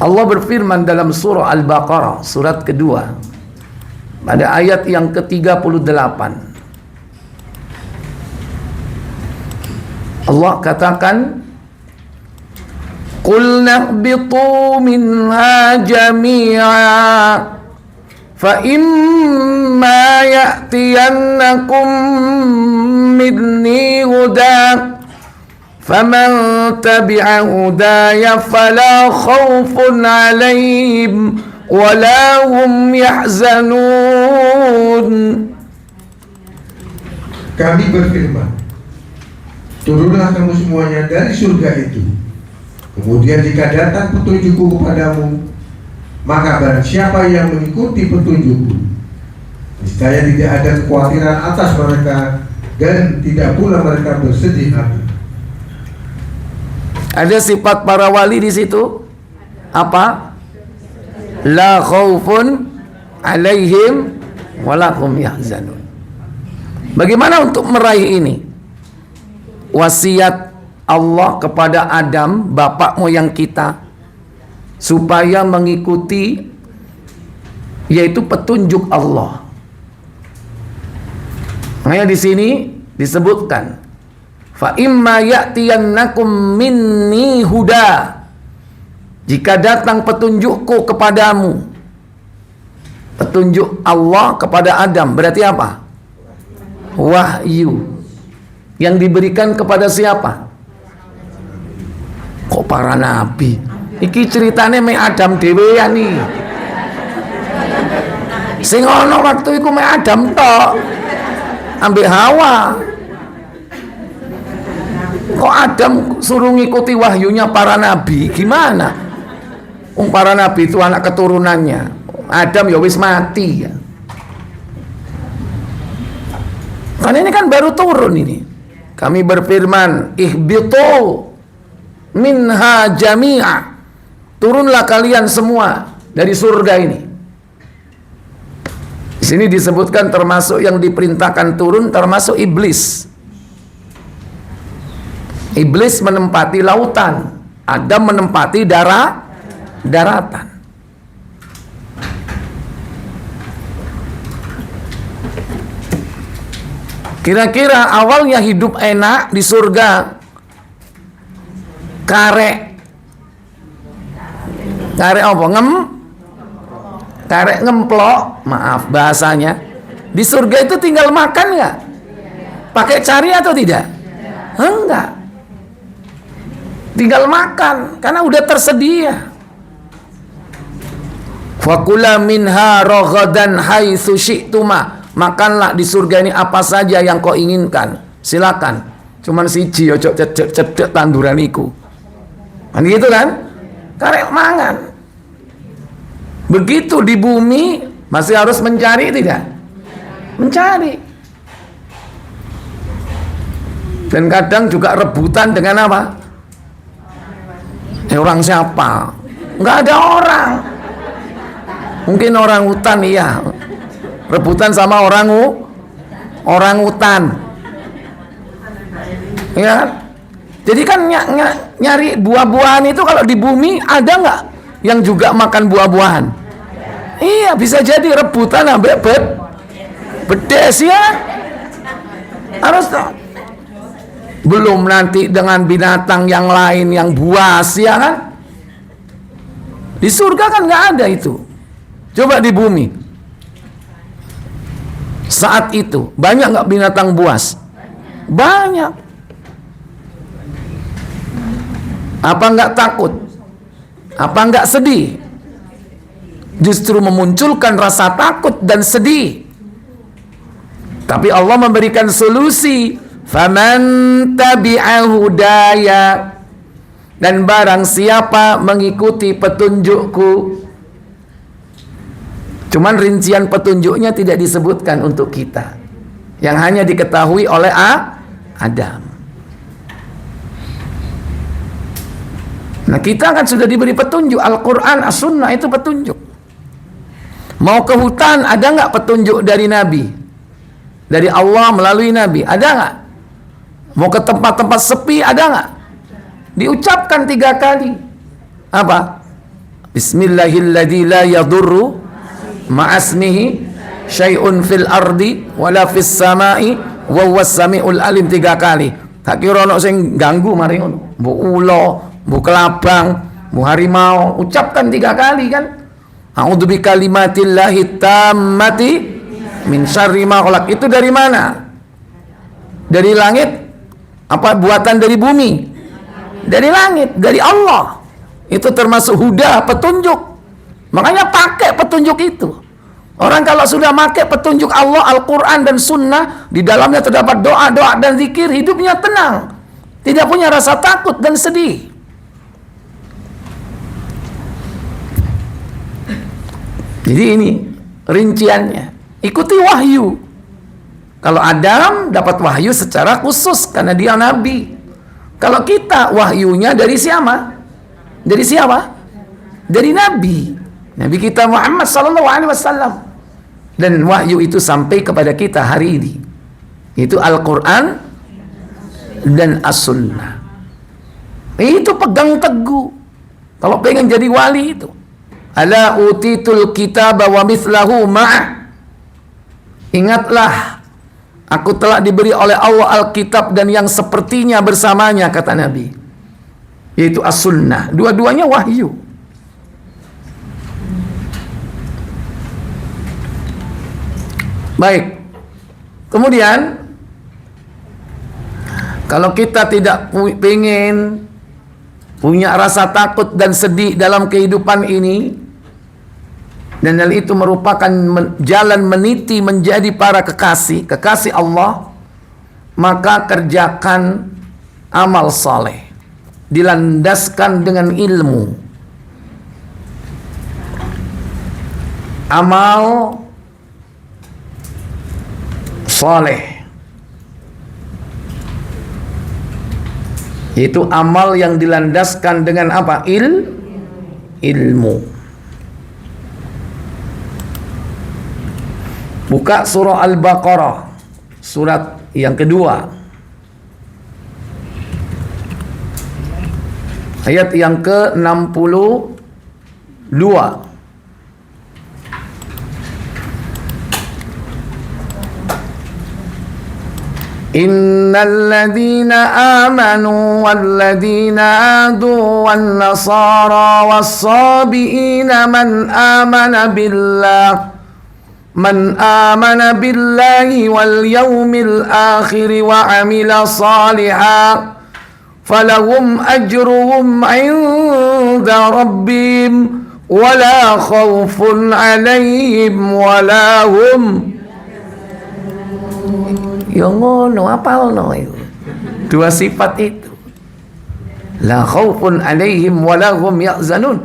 Allah berfirman dalam surah Al-Baqarah, surat kedua, pada ayat yang ke-38. Allah katakan, "Qul nahbitu minha jami'a fa imma ya'tiyannakum minni huda فَمَنْ تَبِعَ هُدَايَ فَلَا خَوْفٌ عَلَيْهِمْ وَلَا هُمْ يَحْزَنُونَ." Kami berfirman, turunlah kamu semuanya dari surga itu. Kemudian jika datang petunjukku kepadamu, maka barang siapa yang mengikuti petunjukku, niscaya tidak ada kekhawatiran atas mereka dan tidak pula mereka bersedih hati. Ada sifat para wali di situ. Apa? La khaufun alaihim wa lahum yahzanun. Bagaimana untuk meraih ini? Wasiat Allah kepada Adam, bapak moyang kita, supaya mengikuti, yaitu petunjuk Allah. Makanya di sini disebutkan, fa imma ya'tiyannakum minni huda, jika datang petunjukku kepadamu. Petunjuk Allah kepada Adam berarti apa? Wahyu yang diberikan kepada siapa? Kok para nabi? Iki ceritane me Adam dhewean nih. Sing ana waktu iku me Adam tok ambek Hawa. Kok Adam suruh ngikuti wahyunya para nabi? Gimana? Para nabi itu anak keturunannya. Adam ya wis mati ya. Karena ini kan baru turun ini. Kami berfirman, ihbitu minha jami'a. Turunlah kalian semua dari surga ini. Di sini disebutkan termasuk yang diperintahkan turun termasuk iblis. Iblis menempati lautan, Adam menempati daratan. Kira-kira awalnya hidup enak di surga, karek apa? Karek ngemplok, maaf bahasanya. Di surga itu tinggal makan nggak? Pakai cari atau tidak? Enggak. Tinggal makan karena udah tersedia. Fakula minha raghadan haitsu syi'tuma. Makanlah di surga ini apa saja yang kau inginkan. Silakan. Cuman siji ojo cedek tanduran iku. Kan gitu kan? Karek mangan. Begitu di bumi masih harus mencari tidak? Mencari. Dan kadang juga rebutan dengan apa? Orang siapa? Nggak ada orang. Mungkin orang hutan iya. Rebutan sama orang hutan. Ya. Jadi kan nyari buah-buahan itu kalau di bumi ada nggak yang juga makan buah-buahan? Iya, bisa jadi rebutan ambek bedes ya. Harus toh. Belum nanti dengan binatang yang lain yang buas ya kan? Di surga kan nggak ada itu. Coba di bumi. Saat itu banyak nggak binatang buas? Banyak. Apa nggak takut? Apa nggak sedih? Justru memunculkan rasa takut dan sedih. Tapi Allah memberikan solusi. Faman tabi'a hudaya, dan barang siapa mengikuti petunjukku, Cuman rincian petunjuknya tidak disebutkan untuk kita, yang hanya diketahui oleh Adam. Nah, kita kan sudah diberi petunjuk. Al-Quran, As-Sunnah itu petunjuk. Mau ke hutan, ada nggak petunjuk dari Nabi? Dari Allah melalui Nabi, ada nggak? Mau ke tempat-tempat sepi, ada nggak? Diucapkan 3 kali. Apa? Bismillahilladzi la yadurru ma'asmihi syai'un fil ardi wala fis samai wa huwas samiul alim 3 kali. Tak kira ono sing ganggu mari ngono. Mbok ulo, mbok kelabang, mbok harimau, ucapkan 3 kali kan. A'udzu bikalimatillahi tammati min syarri ma khalaq. Itu dari mana? Dari langit? Apa buatan dari bumi? Dari langit, dari Allah. Itu termasuk huda, petunjuk. Makanya pakai petunjuk itu. Orang kalau sudah pakai petunjuk Allah, Al-Quran dan Sunnah, di dalamnya terdapat doa-doa dan zikir, hidupnya tenang, tidak punya rasa takut dan sedih. Jadi ini rinciannya. Ikuti wahyu. Kalau Adam dapat wahyu secara khusus karena dia nabi. Kalau kita wahyunya dari siapa? Dari siapa? Dari Nabi. Nabi kita Muhammad sallallahu alaihi wasallam. Dan wahyu itu sampai kepada kita hari ini. Itu Al-Quran dan As-Sunnah. Itu pegang teguh. Kalau pengen jadi wali itu. Ala utitul kitaba wa mithlahu ma'ah. Ingatlah, aku telah diberi oleh Allah Alkitab dan yang sepertinya bersamanya, kata Nabi, yaitu As-Sunnah. Dua-duanya wahyu. Baik. Kemudian, kalau kita tidak pengen punya rasa takut dan sedih dalam kehidupan ini, dan hal itu merupakan jalan meniti menjadi para kekasih Allah, maka kerjakan amal saleh dilandaskan dengan ilmu. Amal saleh itu amal yang dilandaskan dengan apa? Ilmu. Buka surah Al-Baqarah, surat yang kedua, ayat yang ke-62. Innal ladzina amanu wal ladzina adu wan nasara was-sabiina man amana billahi wal yawmil akhir wa amila salihan falahum ajruhum 'inda rabbihim wala khaufun 'alaihim wala hum. Ya ngono, apalno itu. 2 sifat itu. La khaufun 'alaihim wala hum yahzanun.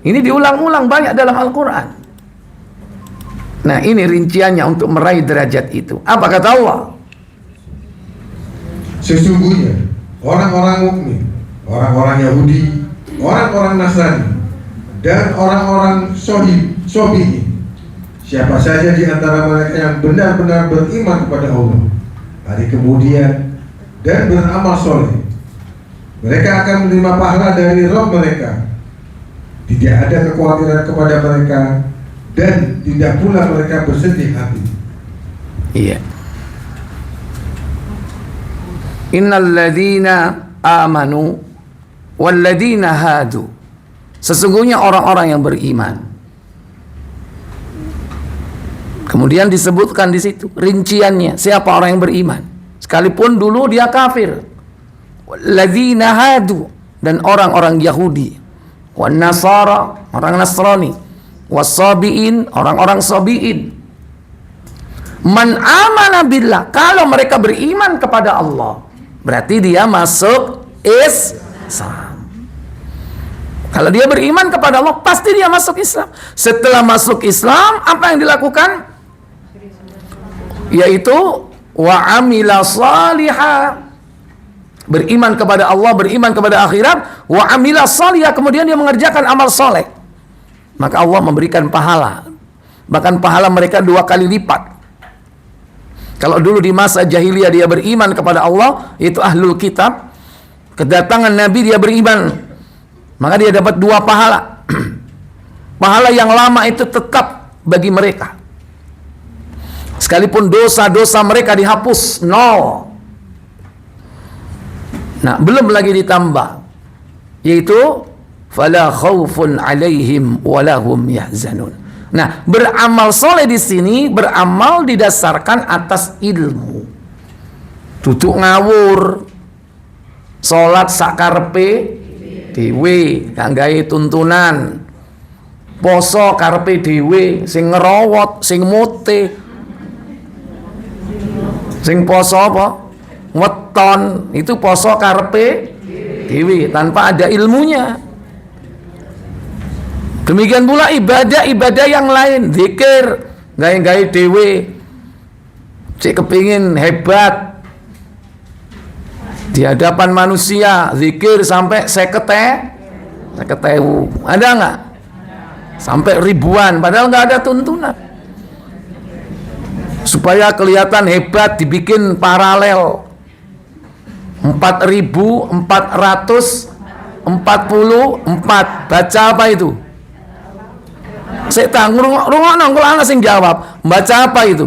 Ini diulang-ulang banyak dalam Al-Quran. Nah, ini rinciannya untuk meraih derajat itu. Apa kata Allah? Sesungguhnya orang-orang mukmin, orang-orang Yahudi, orang-orang Nasrani, dan orang-orang Sobihin, siapa saja di antara mereka yang benar-benar beriman kepada Allah, hari kemudian, dan beramal soleh, mereka akan menerima pahala dari Rabb mereka. Tidak ada kekhawatiran kepada mereka, dan tidak pula mereka bersedih hati. Iya. Innal ladzina amanu wal ladzina hadu. Sesungguhnya orang-orang yang beriman. Kemudian disebutkan di situ rinciannya, siapa orang yang beriman. Sekalipun dulu dia kafir. Ladzina hadu, dan orang-orang Yahudi. Wan Nasara, orang Nasrani. Wasabiin, orang-orang sabiin. Man amana billah, kalau mereka beriman kepada Allah, berarti dia masuk Islam. Kalau dia beriman kepada Allah, pasti dia masuk Islam. Setelah masuk Islam, apa yang dilakukan? Yaitu wa amila salihah. Beriman kepada Allah, beriman kepada akhirat, wa amila salihah, kemudian dia mengerjakan amal soleh. Maka Allah memberikan pahala. Bahkan pahala mereka 2 kali lipat. Kalau dulu di masa jahiliyah dia beriman kepada Allah, itu ahlul kitab, kedatangan Nabi dia beriman, maka dia dapat 2 pahala. Pahala yang lama itu tetap bagi mereka, sekalipun dosa-dosa mereka dihapus 0. Nah, belum lagi ditambah, yaitu fala khaufun alaihim walahum yahzanun. Nah, beramal soleh di sini beramal didasarkan atas ilmu. Duduk ngawur, salat sakarepe dhewe, gak gawe tuntunan. Poso karepe dhewe, sing ngerowot, sing mute. Sing poso apa? Weton, itu poso karepe dhewe tanpa ada ilmunya. Demikian pula ibadah-ibadah yang lain, zikir, gawe-gawe dewe, cek kepingin hebat di hadapan manusia, zikir sampai 50.000, ada nggak? Sampai ribuan, padahal nggak ada tuntunan. Supaya kelihatan hebat, dibikin paralel 4.444. Baca apa itu? Saya tahu rungokno kula ana sing jawab. Baca apa itu?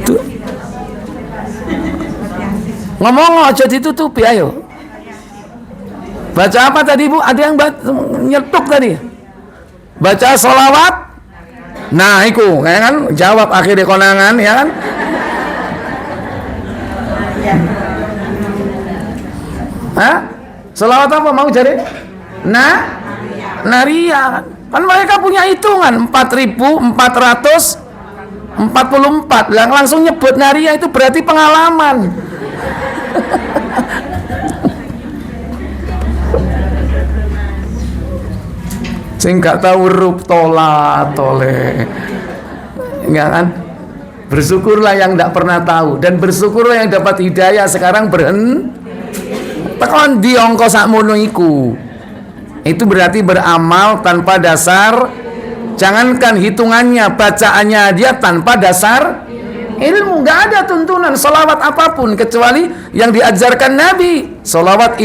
Tuh. Ngomong aja ditutupi ayo. Baca apa tadi Bu? Ada yang nyetuk tadi. Baca sholawat. Nah, iku kayak kan jawab akhirnya konangan ya kan? Hah? Sholawat apa mau jadi? Naria kan mereka punya hitungan 4.444. Langsung nyebut naria itu berarti pengalaman. Sing gak tahu huruf tole enggak kan? Bersyukurlah yang tidak pernah tahu, dan bersyukurlah yang dapat hidayah sekarang tekan di ongko sakmono iku. Itu berarti beramal tanpa dasar, jangankan hitungannya, bacaannya dia tanpa dasar ilmu. Nggak ada tuntunan sholawat apapun kecuali yang diajarkan Nabi, sholawat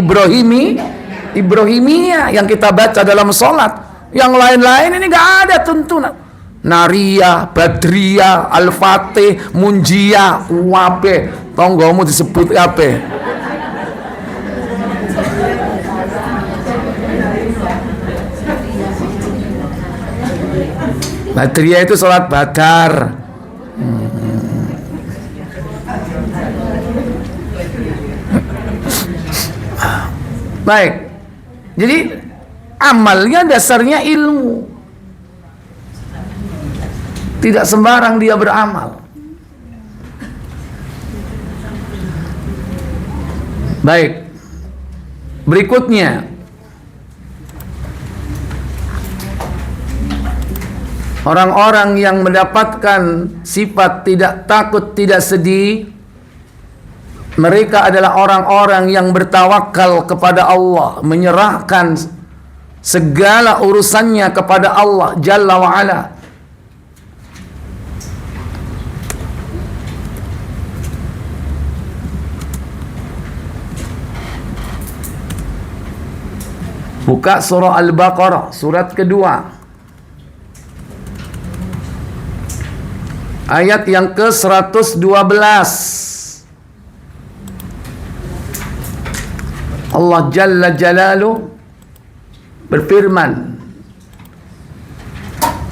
Ibrahimiyah yang kita baca dalam sholat. Yang lain-lain ini nggak ada tuntunan. Nariyah, Badriyah, Al-Fatih, Munjiyah, Wabe, tonggomu disebut apa? Badriyah itu sholat badar. Baik. Jadi amalnya dasarnya ilmu. Tidak sembarang dia beramal. Baik. Berikutnya, orang-orang yang mendapatkan sifat tidak takut, tidak sedih, mereka adalah orang-orang yang bertawakal kepada Allah, menyerahkan segala urusannya kepada Allah Jalla wa'ala. Buka surah Al-Baqarah, surat kedua, ayat yang ke-112. Allah Jalla Jalaluhu berfirman,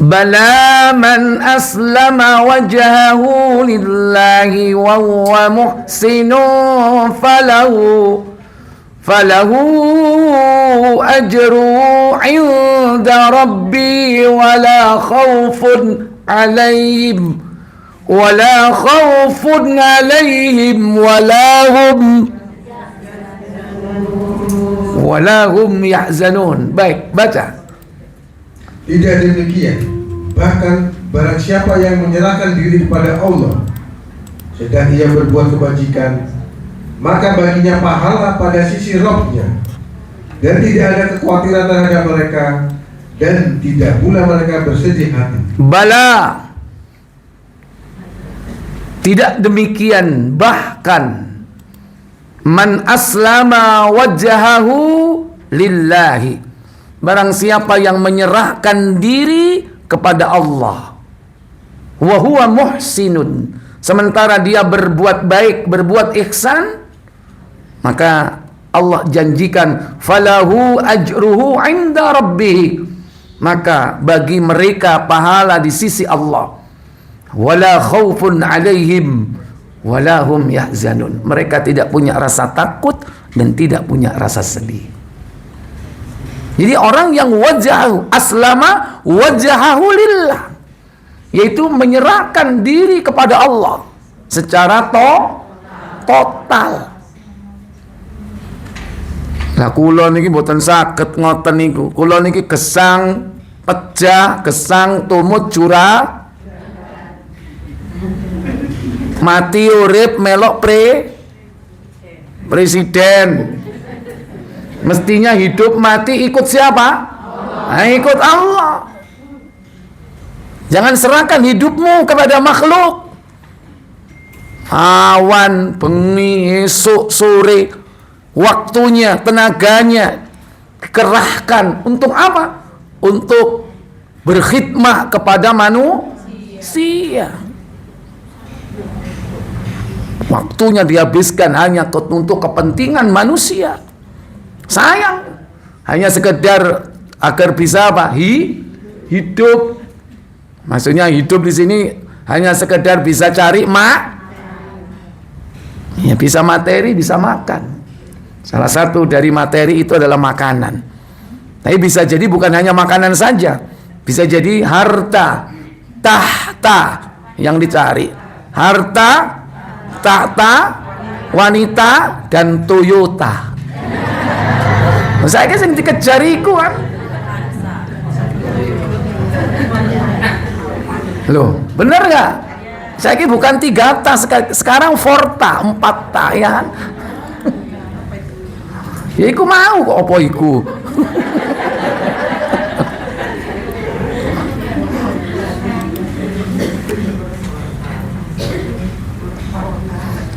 Bala man aslama wajhahu lillahi wa huwa muhsinun falahu ajru inda rabbi wala khawfun alaihim wala walahum yahzanun. Baik, baca. Tidak demikian, bahkan barang siapa yang menyerahkan diri kepada Allah sedang ia berbuat kebajikan, maka baginya pahala pada sisi Rabb-Nya, dan tidak ada kekhawatiran terhadap mereka, dan tidak pula mereka bersedih hati. Bala, tidak demikian, bahkan man aslama wajhahu lillahi, barang siapa yang menyerahkan diri kepada Allah, wa huwa muhsinun, sementara dia berbuat baik, berbuat ihsan, maka Allah janjikan falahu ajruhu inda rabbih, maka bagi mereka pahala di sisi Allah. Wala khaufun alaihim wala hum yahzanun, mereka tidak punya rasa takut dan tidak punya rasa sedih. Jadi orang yang wajahu aslama wajahahu lillah, yaitu menyerahkan diri kepada Allah secara total. Lah kula niki mboten saged ngoten niku. Kula niki gesang pecah, gesang tumut curah, mati urip melok presiden. Mestinya hidup mati ikut siapa? Nah, ikut Allah. Jangan serahkan hidupmu kepada makhluk. Awan, bengi, esok, sore, waktunya, tenaganya dikerahkan untuk apa? Untuk berkhidmah kepada manusia. Waktunya dihabiskan hanya untuk kepentingan manusia. Sayang, hanya sekedar agar bisa apa? Hidup. Maksudnya hidup di sini hanya sekedar bisa cari ya, bisa materi, bisa makan. Salah satu dari materi itu adalah makanan. Tapi bisa jadi bukan hanya makanan saja, bisa jadi harta, tahta yang dicari. Harta, tahta, wanita, dan Toyota. Saya kan dikejar iku kan. Loh, bener nggak? Saya kira bukan 3 tas, sekarang 4 ta, 4 ta ya kan? Ya iku mau kok apa iku?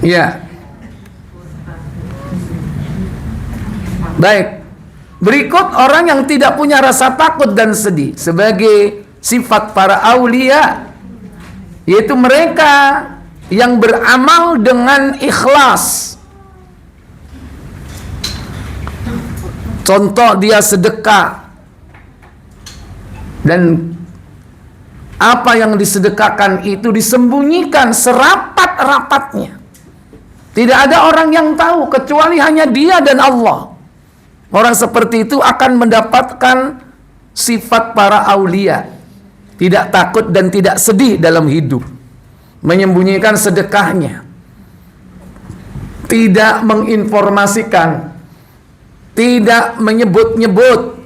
Ya. Baik. Berikut orang yang tidak punya rasa takut dan sedih sebagai sifat para aulia, yaitu mereka yang beramal dengan ikhlas. Contoh, dia sedekah dan apa yang disedekahkan itu disembunyikan serapat-rapatnya. Tidak ada orang yang tahu kecuali hanya dia dan Allah. Orang seperti itu akan mendapatkan sifat para aulia, tidak takut dan tidak sedih dalam hidup, menyembunyikan sedekahnya, tidak menginformasikan, tidak menyebut-nyebut,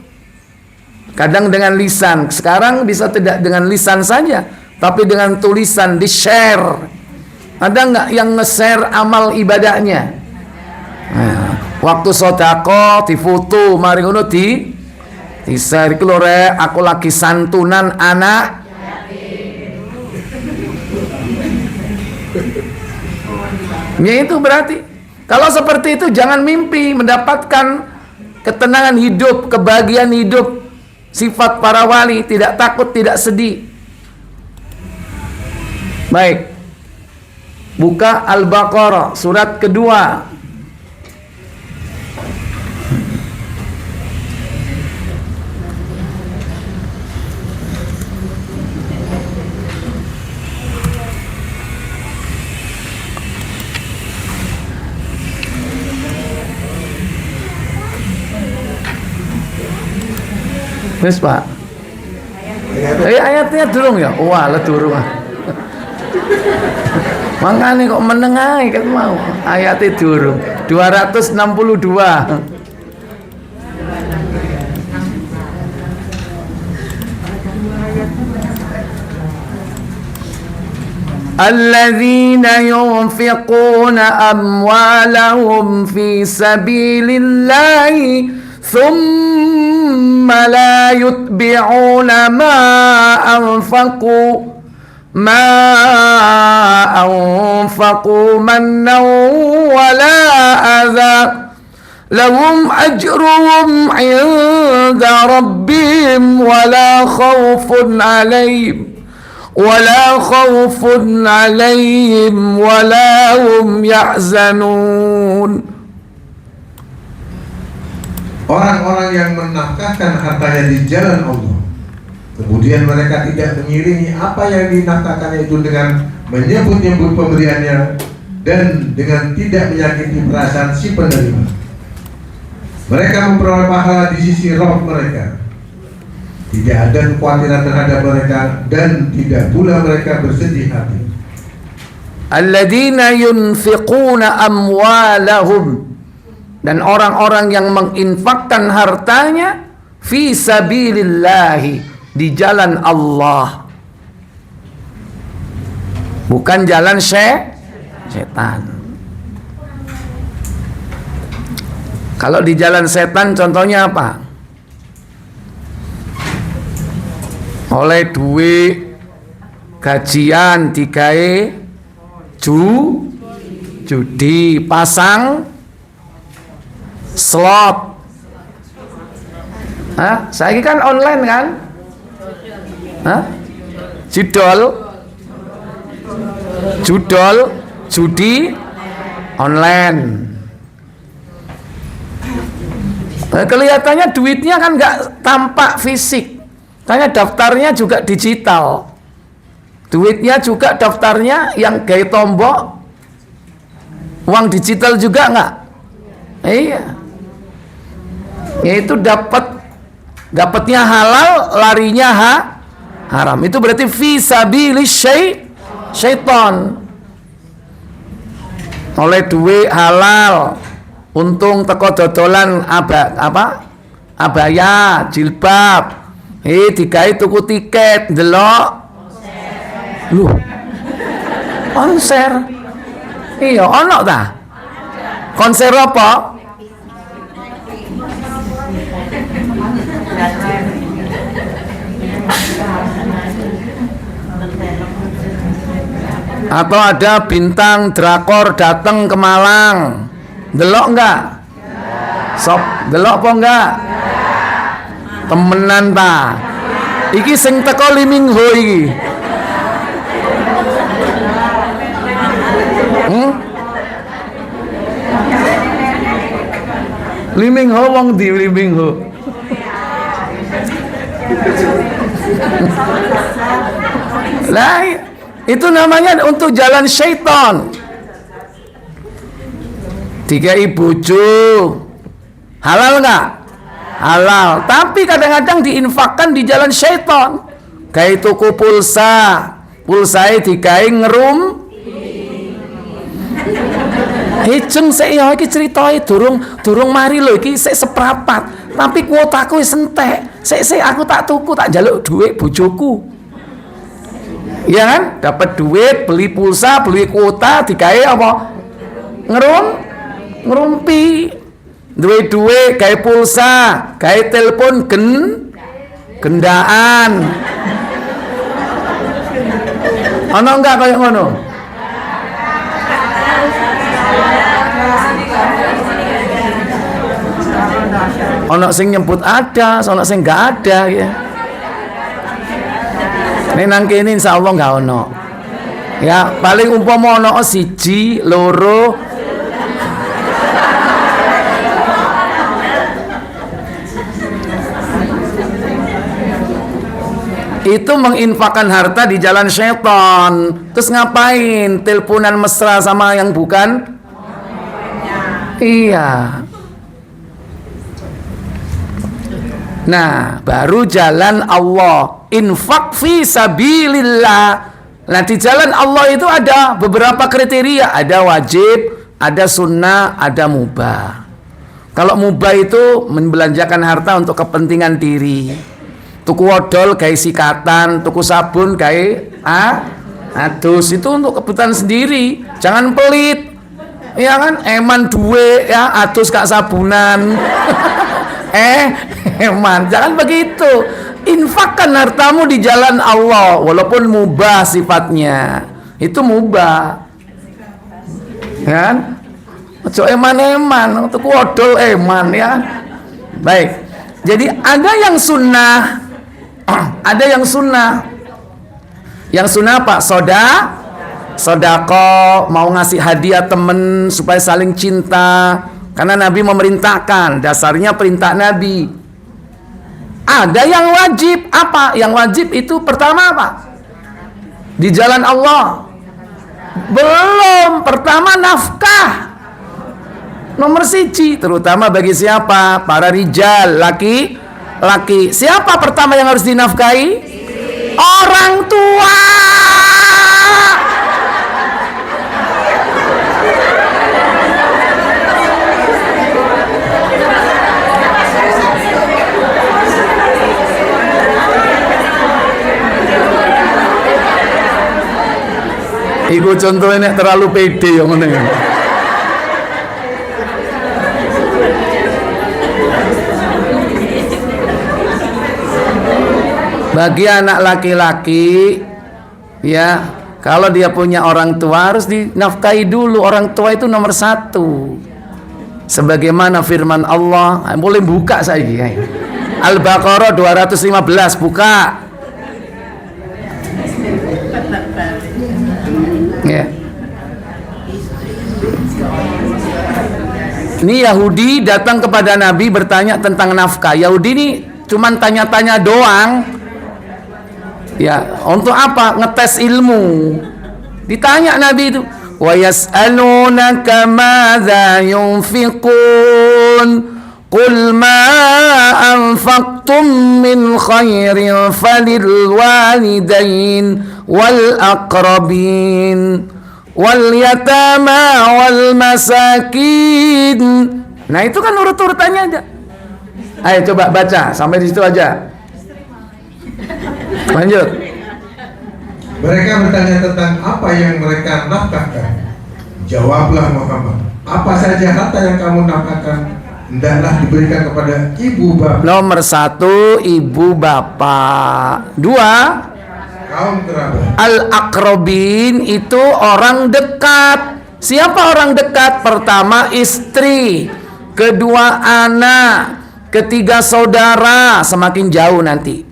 kadang dengan lisan. Sekarang bisa tidak dengan lisan saja, tapi dengan tulisan di-share. Ada nggak yang nge-share amal ibadahnya? Nah, waktu sodako difoto, mari ngono di-share iki lho rek, aku lagi santunan anak. Ya itu berarti kalau seperti itu jangan mimpi mendapatkan ketenangan hidup, kebahagiaan hidup. Sifat para wali tidak takut, tidak sedih. Baik. Buka Al-Baqarah surat kedua. Wes Pak. Ayatnya durung ya? Wah, lah durung. Makanya kok menengai kan mau. Ayatnya durung. 262. الذين ينفقون أموالهم في سبيل الله ثم لا يتبعون ما أنفقوا منا ولا أذى لهم أجرهم عند ربهم ولا خوف عليهم ولا هم يحزنون. Orang-orang yang menafkahkan hartanya di jalan Allah, kemudian mereka tidak mengiringi apa yang dinafkahkannya itu dengan menyebut-nyebut pemberiannya dan dengan tidak menyakiti perasaan si penerima, mereka memperoleh pahala di sisi roh mereka. Tidak ada kekhawatiran terhadap mereka dan tidak pula mereka bersedih hati. Alladzina yunfiquna amwalahum, dan orang-orang yang menginfakkan hartanya fi sabilillahi, di jalan Allah, bukan jalan setan. Kalau di jalan setan contohnya apa? Oleh duit gajian digawe judi, pasang slot. Saya kan online kan? Judi online. Kelihatannya duitnya kan nggak tampak fisik, tanya daftarnya juga digital, duitnya juga daftarnya yang gaya tombok, uang digital juga nggak? Iya, yaitu dapatnya halal, larinya haram. Itu berarti fi sabilis syaitan. Oleh duit halal, untung teko dodolan abaya, jilbab, digawe tuku tiket, delok. Loh, konser. Iya, ono ta? Konser apa? Atau ada bintang drakor datang ke Malang, delok enggak? Sop, delok apa enggak? Temenan ta? Iki sing teko Lee Min Ho iki. Lee Min Ho wong di Lee Min Ho. Lah, itu namanya untuk jalan syaitan. Tiga bojo halal nggak? Halal. Tapi kadang-kadang diinfakkan di jalan syaitan. Kayak tuku pulsa, pulsae digawe ngerum. Hejeng saya iki ceritae durung mari lho, iki sik seprapat. Tapi kuotaku wis entek. Sik aku tak tuku, tak njaluk dhuwit bojoku. Iya kan? Dapat duit, beli pulsa, beli kuota, digawe apa? Ngerumpi. Duit gawe pulsa, gawe telepon gendaan. Ono enggak kayak ngono? Ono sing nyebut ada, ono sing enggak ada ya. Nang kene insyaallah enggak ono. Ya, paling umpama ono siji, loro. Itu menginfakkan harta di jalan syaitan. Terus ngapain? Teleponan mesra sama yang bukan? Iya. Nah, baru jalan Allah, infak fi sabilillah. Nah, di jalan Allah itu ada beberapa kriteria, ada wajib, ada sunnah, ada mubah. Kalau mubah itu membelanjakan harta untuk kepentingan diri. Tuku odol gawe sikatan, tuku sabun gawe Atus itu untuk kebutuhan sendiri, jangan pelit. Ya kan, eman duwe ya, atus kak sabunan. Eman, jangan begitu. Infakkan hartamu di jalan Allah, walaupun mubah sifatnya. Itu mubah. Kan? Ojo eman-eman, untuk wodol eman ya. Baik. Jadi ada yang sunnah, ada yang sunnah. Yang sunnah Pak, sodako, mau ngasih hadiah temen supaya saling cinta. Karena Nabi memerintahkan, dasarnya perintah Nabi. Ada yang wajib, apa? Yang wajib itu pertama apa? Di jalan Allah. Belum, pertama nafkah. Nomor 1, terutama bagi siapa? Para rijal, laki-laki. Siapa pertama yang harus dinafkahi? Orang tua. Iku contohnya terlalu pede yang ngene. Bagi anak laki-laki ya, kalau dia punya orang tua harus dinafkahi dulu. Orang tua itu nomor 1. Sebagaimana firman Allah, boleh buka saya. Al-Baqarah 215, buka. Ya. Ini Yahudi datang kepada Nabi bertanya tentang nafkah. Yahudi ini cuman tanya-tanya doang. Ya, untuk apa? Ngetes ilmu. Ditanya Nabi itu, wa yas'alunaka madza yunfiqun qul ma anfaqtum min khairin falil walidain wal aqrabin wal yatama wal masakin. Nah, itu kan urut-urutannya aja. Ayo coba baca sampai di situ aja. Lanjut. Mereka bertanya tentang apa yang mereka nafkahkan. Jawablah Muhammad, apa saja harta yang kamu nafkahkan hendaklah diberikan kepada ibu bapak. Nomor 1, ibu bapak. 2, kaum kerabat. al-aqrabin itu orang dekat. Siapa orang dekat? Pertama istri, kedua anak, ketiga saudara, semakin jauh nanti.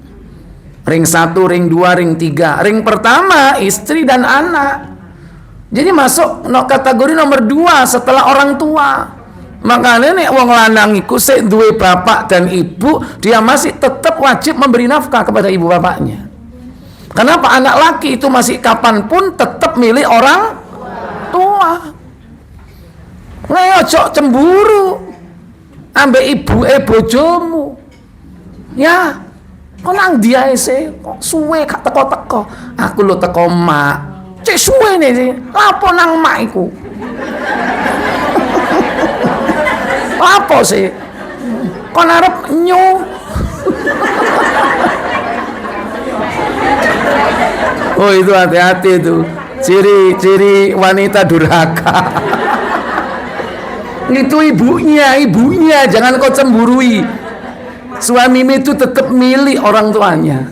Ring 1, ring 2, ring 3. Ring pertama istri dan anak. Jadi masuk kategori nomor 2 setelah orang tua. Makanya nek wong lanang iku sik duwe bapak dan ibu, dia masih tetap wajib memberi nafkah kepada ibu bapaknya. Kenapa? Anak laki itu masih kapanpun tetap milik orang tua. Nah, ojo cemburu ambek ibu bojomu. Ya, kok nang dia sih kok suwe gak teko-teko. Aku lo teko mak. Cek suwe nih sih. Lapo nang mak iku. Apa sih? Kon arep nyu. Oh, itu hati-hati itu. Ciri-ciri wanita durhaka. Itu ibunya, jangan kau cemburui. Suamimu itu tetap milik orang tuanya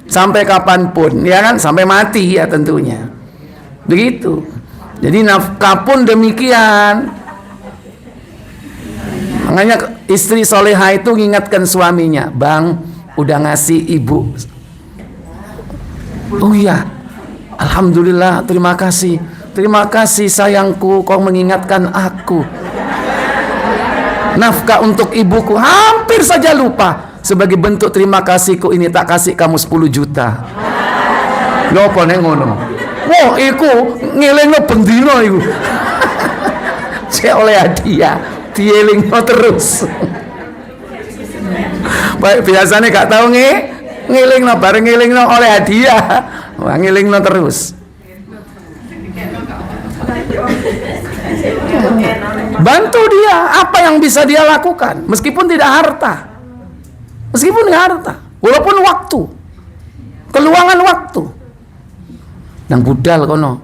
sampai kapanpun, ya kan, sampai mati ya tentunya. Begitu. Jadi nafkah pun demikian. Makanya istri soleha itu mengingatkan suaminya, bang, udah ngasih ibu. Oh iya, alhamdulillah, terima kasih sayangku, kau mengingatkan aku. Nafkah untuk ibuku hampir saja lupa. Sebagai bentuk terima kasihku ini tak kasih kamu 10 juta. Lopo nek ngono. Wah, iku ngelingno bendino iku. Cek oleh hadiah, dielingno terus. Baik, biasanya gak tahu ngelingno, bareng ngelingno oleh hadiah. Wah, ngelingno terus. Bantu dia apa yang bisa dia lakukan, meskipun tidak harta, walaupun waktu, keluangan waktu. nang budal kono.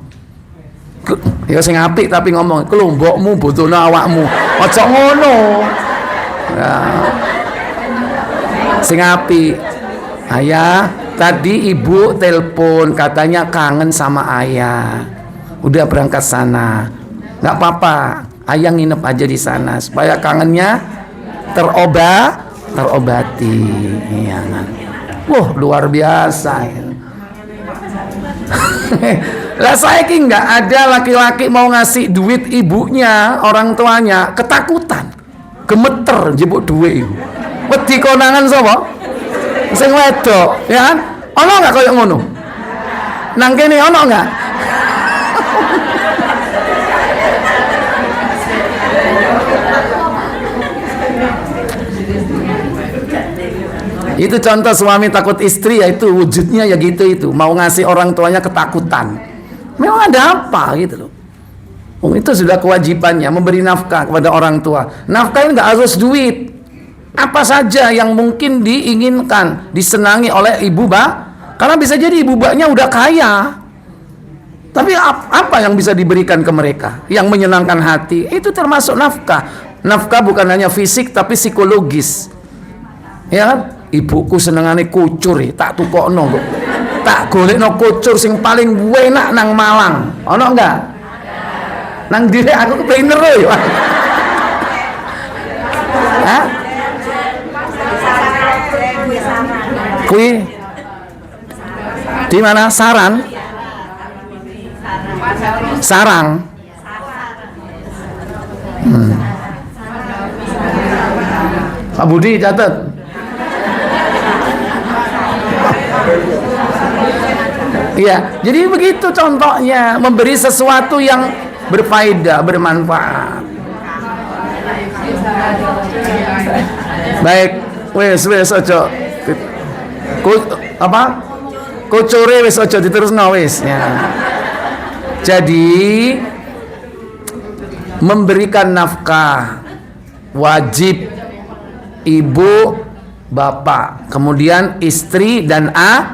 Ya sing apik tapi ngomong, "Kelombokmu butuhno awakmu." Aja ngono. Ya. Sing apik. Ayah, tadi ibu telepon katanya kangen sama ayah. Udah berangkat sana. Nggak apa-apa, ayah nginep aja di sana supaya kangennya terobati. Iya kan. Wah, luar biasa. Lah saya ki nggak ada laki-laki mau ngasih duit ibunya, orang tuanya, ketakutan, gemeter jebuk duit ibu. Wedi konangan sapa? Sing wedok, ya kan? Ono nggak koyo ngono? Nang kene ono nggak? Itu contoh suami takut istri, ya itu wujudnya ya gitu itu. Mau ngasih orang tuanya ketakutan. Memang ada apa gitu loh. Itu sudah kewajibannya memberi nafkah kepada orang tua. Nafkah ini nggak harus duit. Apa saja yang mungkin diinginkan, disenangi oleh ibu bak. Karena bisa jadi ibu baknya udah kaya. Tapi apa yang bisa diberikan ke mereka yang menyenangkan hati? Itu termasuk nafkah. Nafkah bukan hanya fisik tapi psikologis. Ya kan? Ibuku senengane kucur, tak tukokno kok. Tak golekno kucur sing paling enak nang Malang. Ono enggak? Nang diri aku kepengin yo. Hah? Kui di mana? Sarang. Pak Budi catat. Iya, jadi begitu contohnya, memberi sesuatu yang berfaedah, bermanfaat. Baik, wes aja. Kucure wes aja diterusno wes ya. Jadi memberikan nafkah wajib ibu, bapak, kemudian istri dan anak.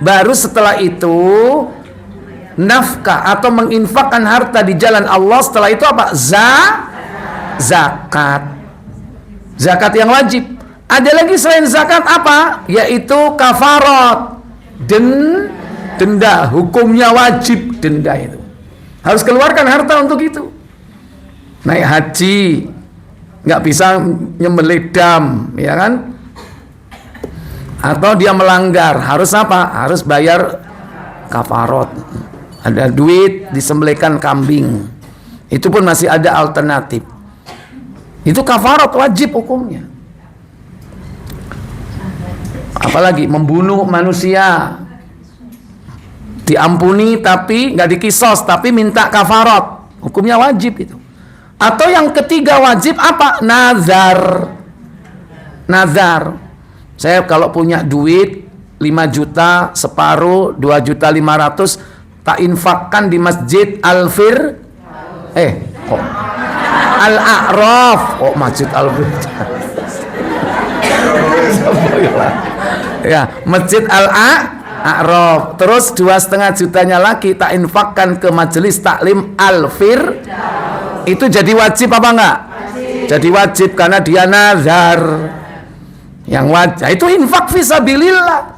Baru setelah itu nafkah atau menginfakkan harta di jalan Allah. Setelah itu apa? Zakat. Zakat yang wajib. Ada lagi selain zakat apa? Yaitu kafarat. Denda. Hukumnya wajib denda itu. Harus keluarkan harta untuk itu. Naik haji, nggak bisa nyembelih dam, ya kan? Atau dia melanggar, harus apa? Harus bayar kafarat. Ada duit, disembelihkan kambing. Itu pun masih ada alternatif. Itu kafarat wajib hukumnya. Apalagi membunuh manusia, diampuni tapi nggak dikisos, tapi minta kafarat, hukumnya wajib itu. Atau yang ketiga wajib apa? Nazar. Saya kalau punya duit 5 juta, separuh 2.500.000 tak infakkan di masjid Al-A'raf. Masjid ya, Masjid Al-A'raf. Terus 2,5 jutanya lagi tak infakkan ke majelis taklim Itu jadi wajib apa enggak? Jadi wajib karena dia nazar. Yang wajib itu infak fisabilillah.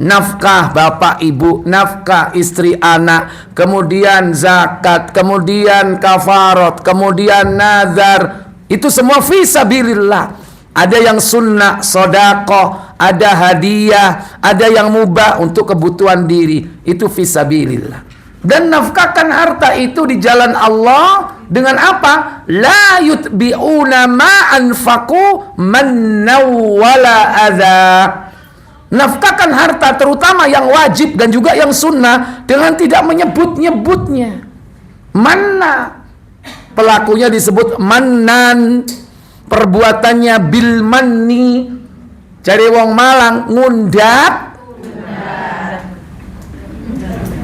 Nafkah bapak ibu, nafkah istri anak, kemudian zakat, kemudian kafarat, kemudian nazar. Itu semua fisabilillah. Ada yang sunnah, sedekah, ada hadiah, ada yang mubah untuk kebutuhan diri. Itu fisabilillah. Dan nafkahkan harta itu di jalan Allah dengan apa? La yutbi'una ma anfaqu mannaw wala adza. Nafkahkan harta terutama yang wajib dan juga yang sunnah dengan tidak menyebut-nyebutnya. Manna, pelakunya disebut mannan, perbuatannya bil manni. Cari wong Malang ngundat.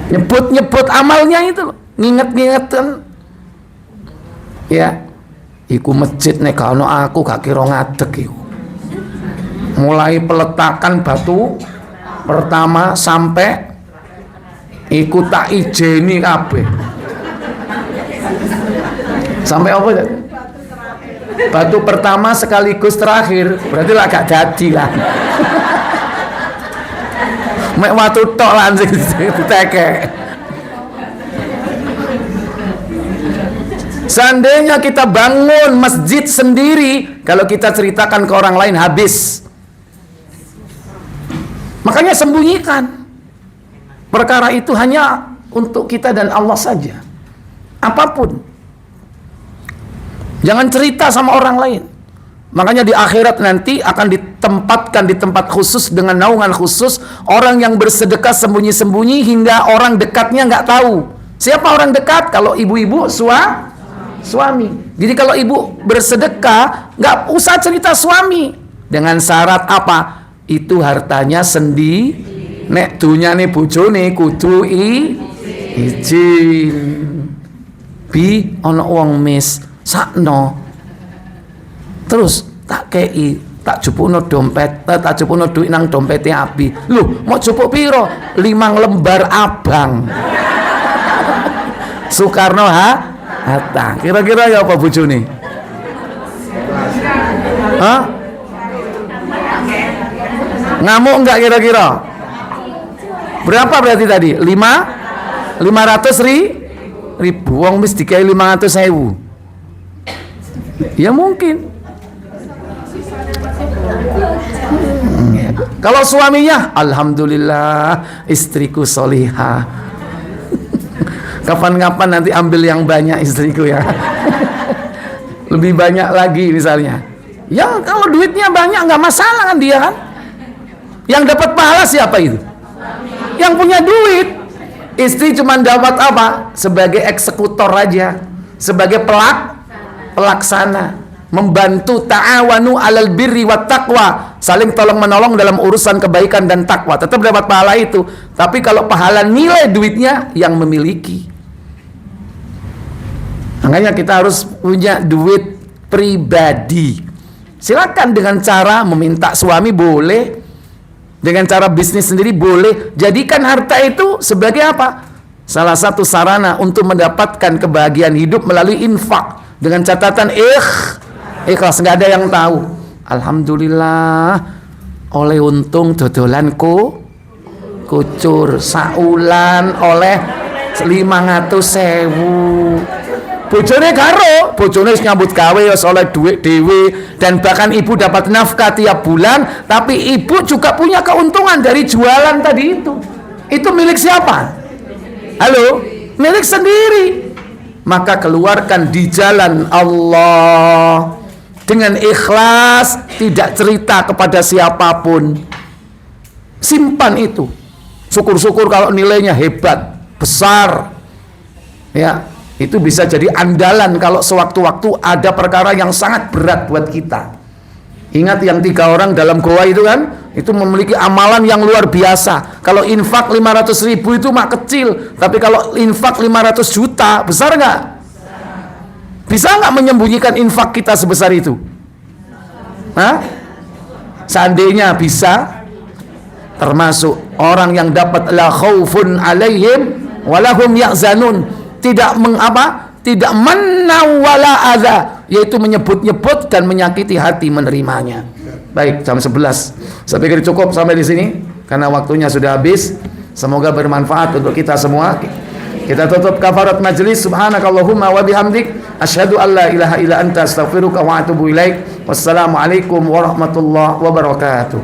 Nyebut-nyebut amalnya itu loh, nginget-ngingetan. Ya, iku masjid nek kalau aku gak kira ngadeg iku. Mulai peletakan batu pertama sampai Iku tak ijeni kabeh. Sampai apa ya? Batu pertama sekaligus terakhir, berarti lah gak jadi lah. Mek watu tok langsung ditekek. Seandainya kita bangun masjid sendiri, kalau kita ceritakan ke orang lain habis. Makanya sembunyikan. Perkara itu hanya untuk kita dan Allah saja. Apapun. Jangan cerita sama orang lain. Makanya di akhirat nanti akan ditempatkan di tempat khusus dengan naungan khusus orang yang bersedekah sembunyi-sembunyi hingga orang dekatnya nggak tahu. Siapa orang dekat? Kalau ibu-ibu suami. Jadi kalau ibu bersedekah nggak usah cerita suami. Dengan syarat apa? Itu hartanya sendiri. Nek dunyane bojone kudu izin. Bi ana wong mis sakno. Terus tak kei, tak jupukno dompet, tak jupukno duit nang dompete Abi. Lho, mau jupuk piro? 5 lembar abang. Soekarno Hatta. Kira-kira ya apa bojone? Hah? Ngamuk enggak kira-kira? Berapa berarti tadi? 500 ribu. Wong wis dikai 500.000. Ya mungkin. Kalau suaminya, alhamdulillah istriku solihah. Kapan-kapan nanti ambil yang banyak istriku ya. Lebih banyak lagi misalnya. Ya kalau duitnya banyak nggak masalah kan dia kan. Yang dapat pahala siapa itu? Yang punya duit. Istri cuma dapat apa? Sebagai eksekutor aja, sebagai pelaksana, membantu ta'awanu 'alal birri wat taqwa, saling tolong menolong dalam urusan kebaikan dan takwa. Tetap dapat pahala itu. Tapi kalau pahala nilai duitnya yang memiliki. Makanya kita harus punya duit pribadi. Silakan dengan cara meminta suami boleh. Dengan cara bisnis sendiri boleh. Jadikan harta itu sebagai apa? Salah satu sarana untuk mendapatkan kebahagiaan hidup melalui infak. Dengan catatan ikhlas, nggak ada yang tahu. Alhamdulillah oleh untung dodolanku kucur saulan oleh 500.000. Bojone karo, bojone nyambut gawe ya oleh duit dewe, dan bahkan ibu dapat nafkah tiap bulan, tapi ibu juga punya keuntungan dari jualan tadi itu. Itu milik siapa? Halo? Milik sendiri. Maka keluarkan di jalan Allah dengan ikhlas, tidak cerita kepada siapapun. Simpan itu. Syukur-syukur kalau nilainya hebat, besar. Ya. Itu bisa jadi andalan kalau sewaktu-waktu ada perkara yang sangat berat buat kita. Ingat yang 3 orang dalam goa itu kan, itu memiliki amalan yang luar biasa. Kalau infak 500.000 itu mah kecil, tapi kalau infak 500 juta besar nggak? Bisa nggak menyembunyikan infak kita sebesar itu? Hah? Seandainya bisa, termasuk orang yang dapat la khaufun alaihim walahum yahzanun. Tidak tidak menawala adza, yaitu menyebut-nyebut dan menyakiti hati menerimanya. Baik, jam 11. Saya pikir cukup sampai di sini karena waktunya sudah habis. Semoga bermanfaat untuk kita semua. Kita tutup kafarat majlis. Subhanakallahumma wa bihamdik asyhadu an la ilaha illa anta astaghfiruka wa atubu ilaik. Wassalamualaikum warahmatullahi wabarakatuh.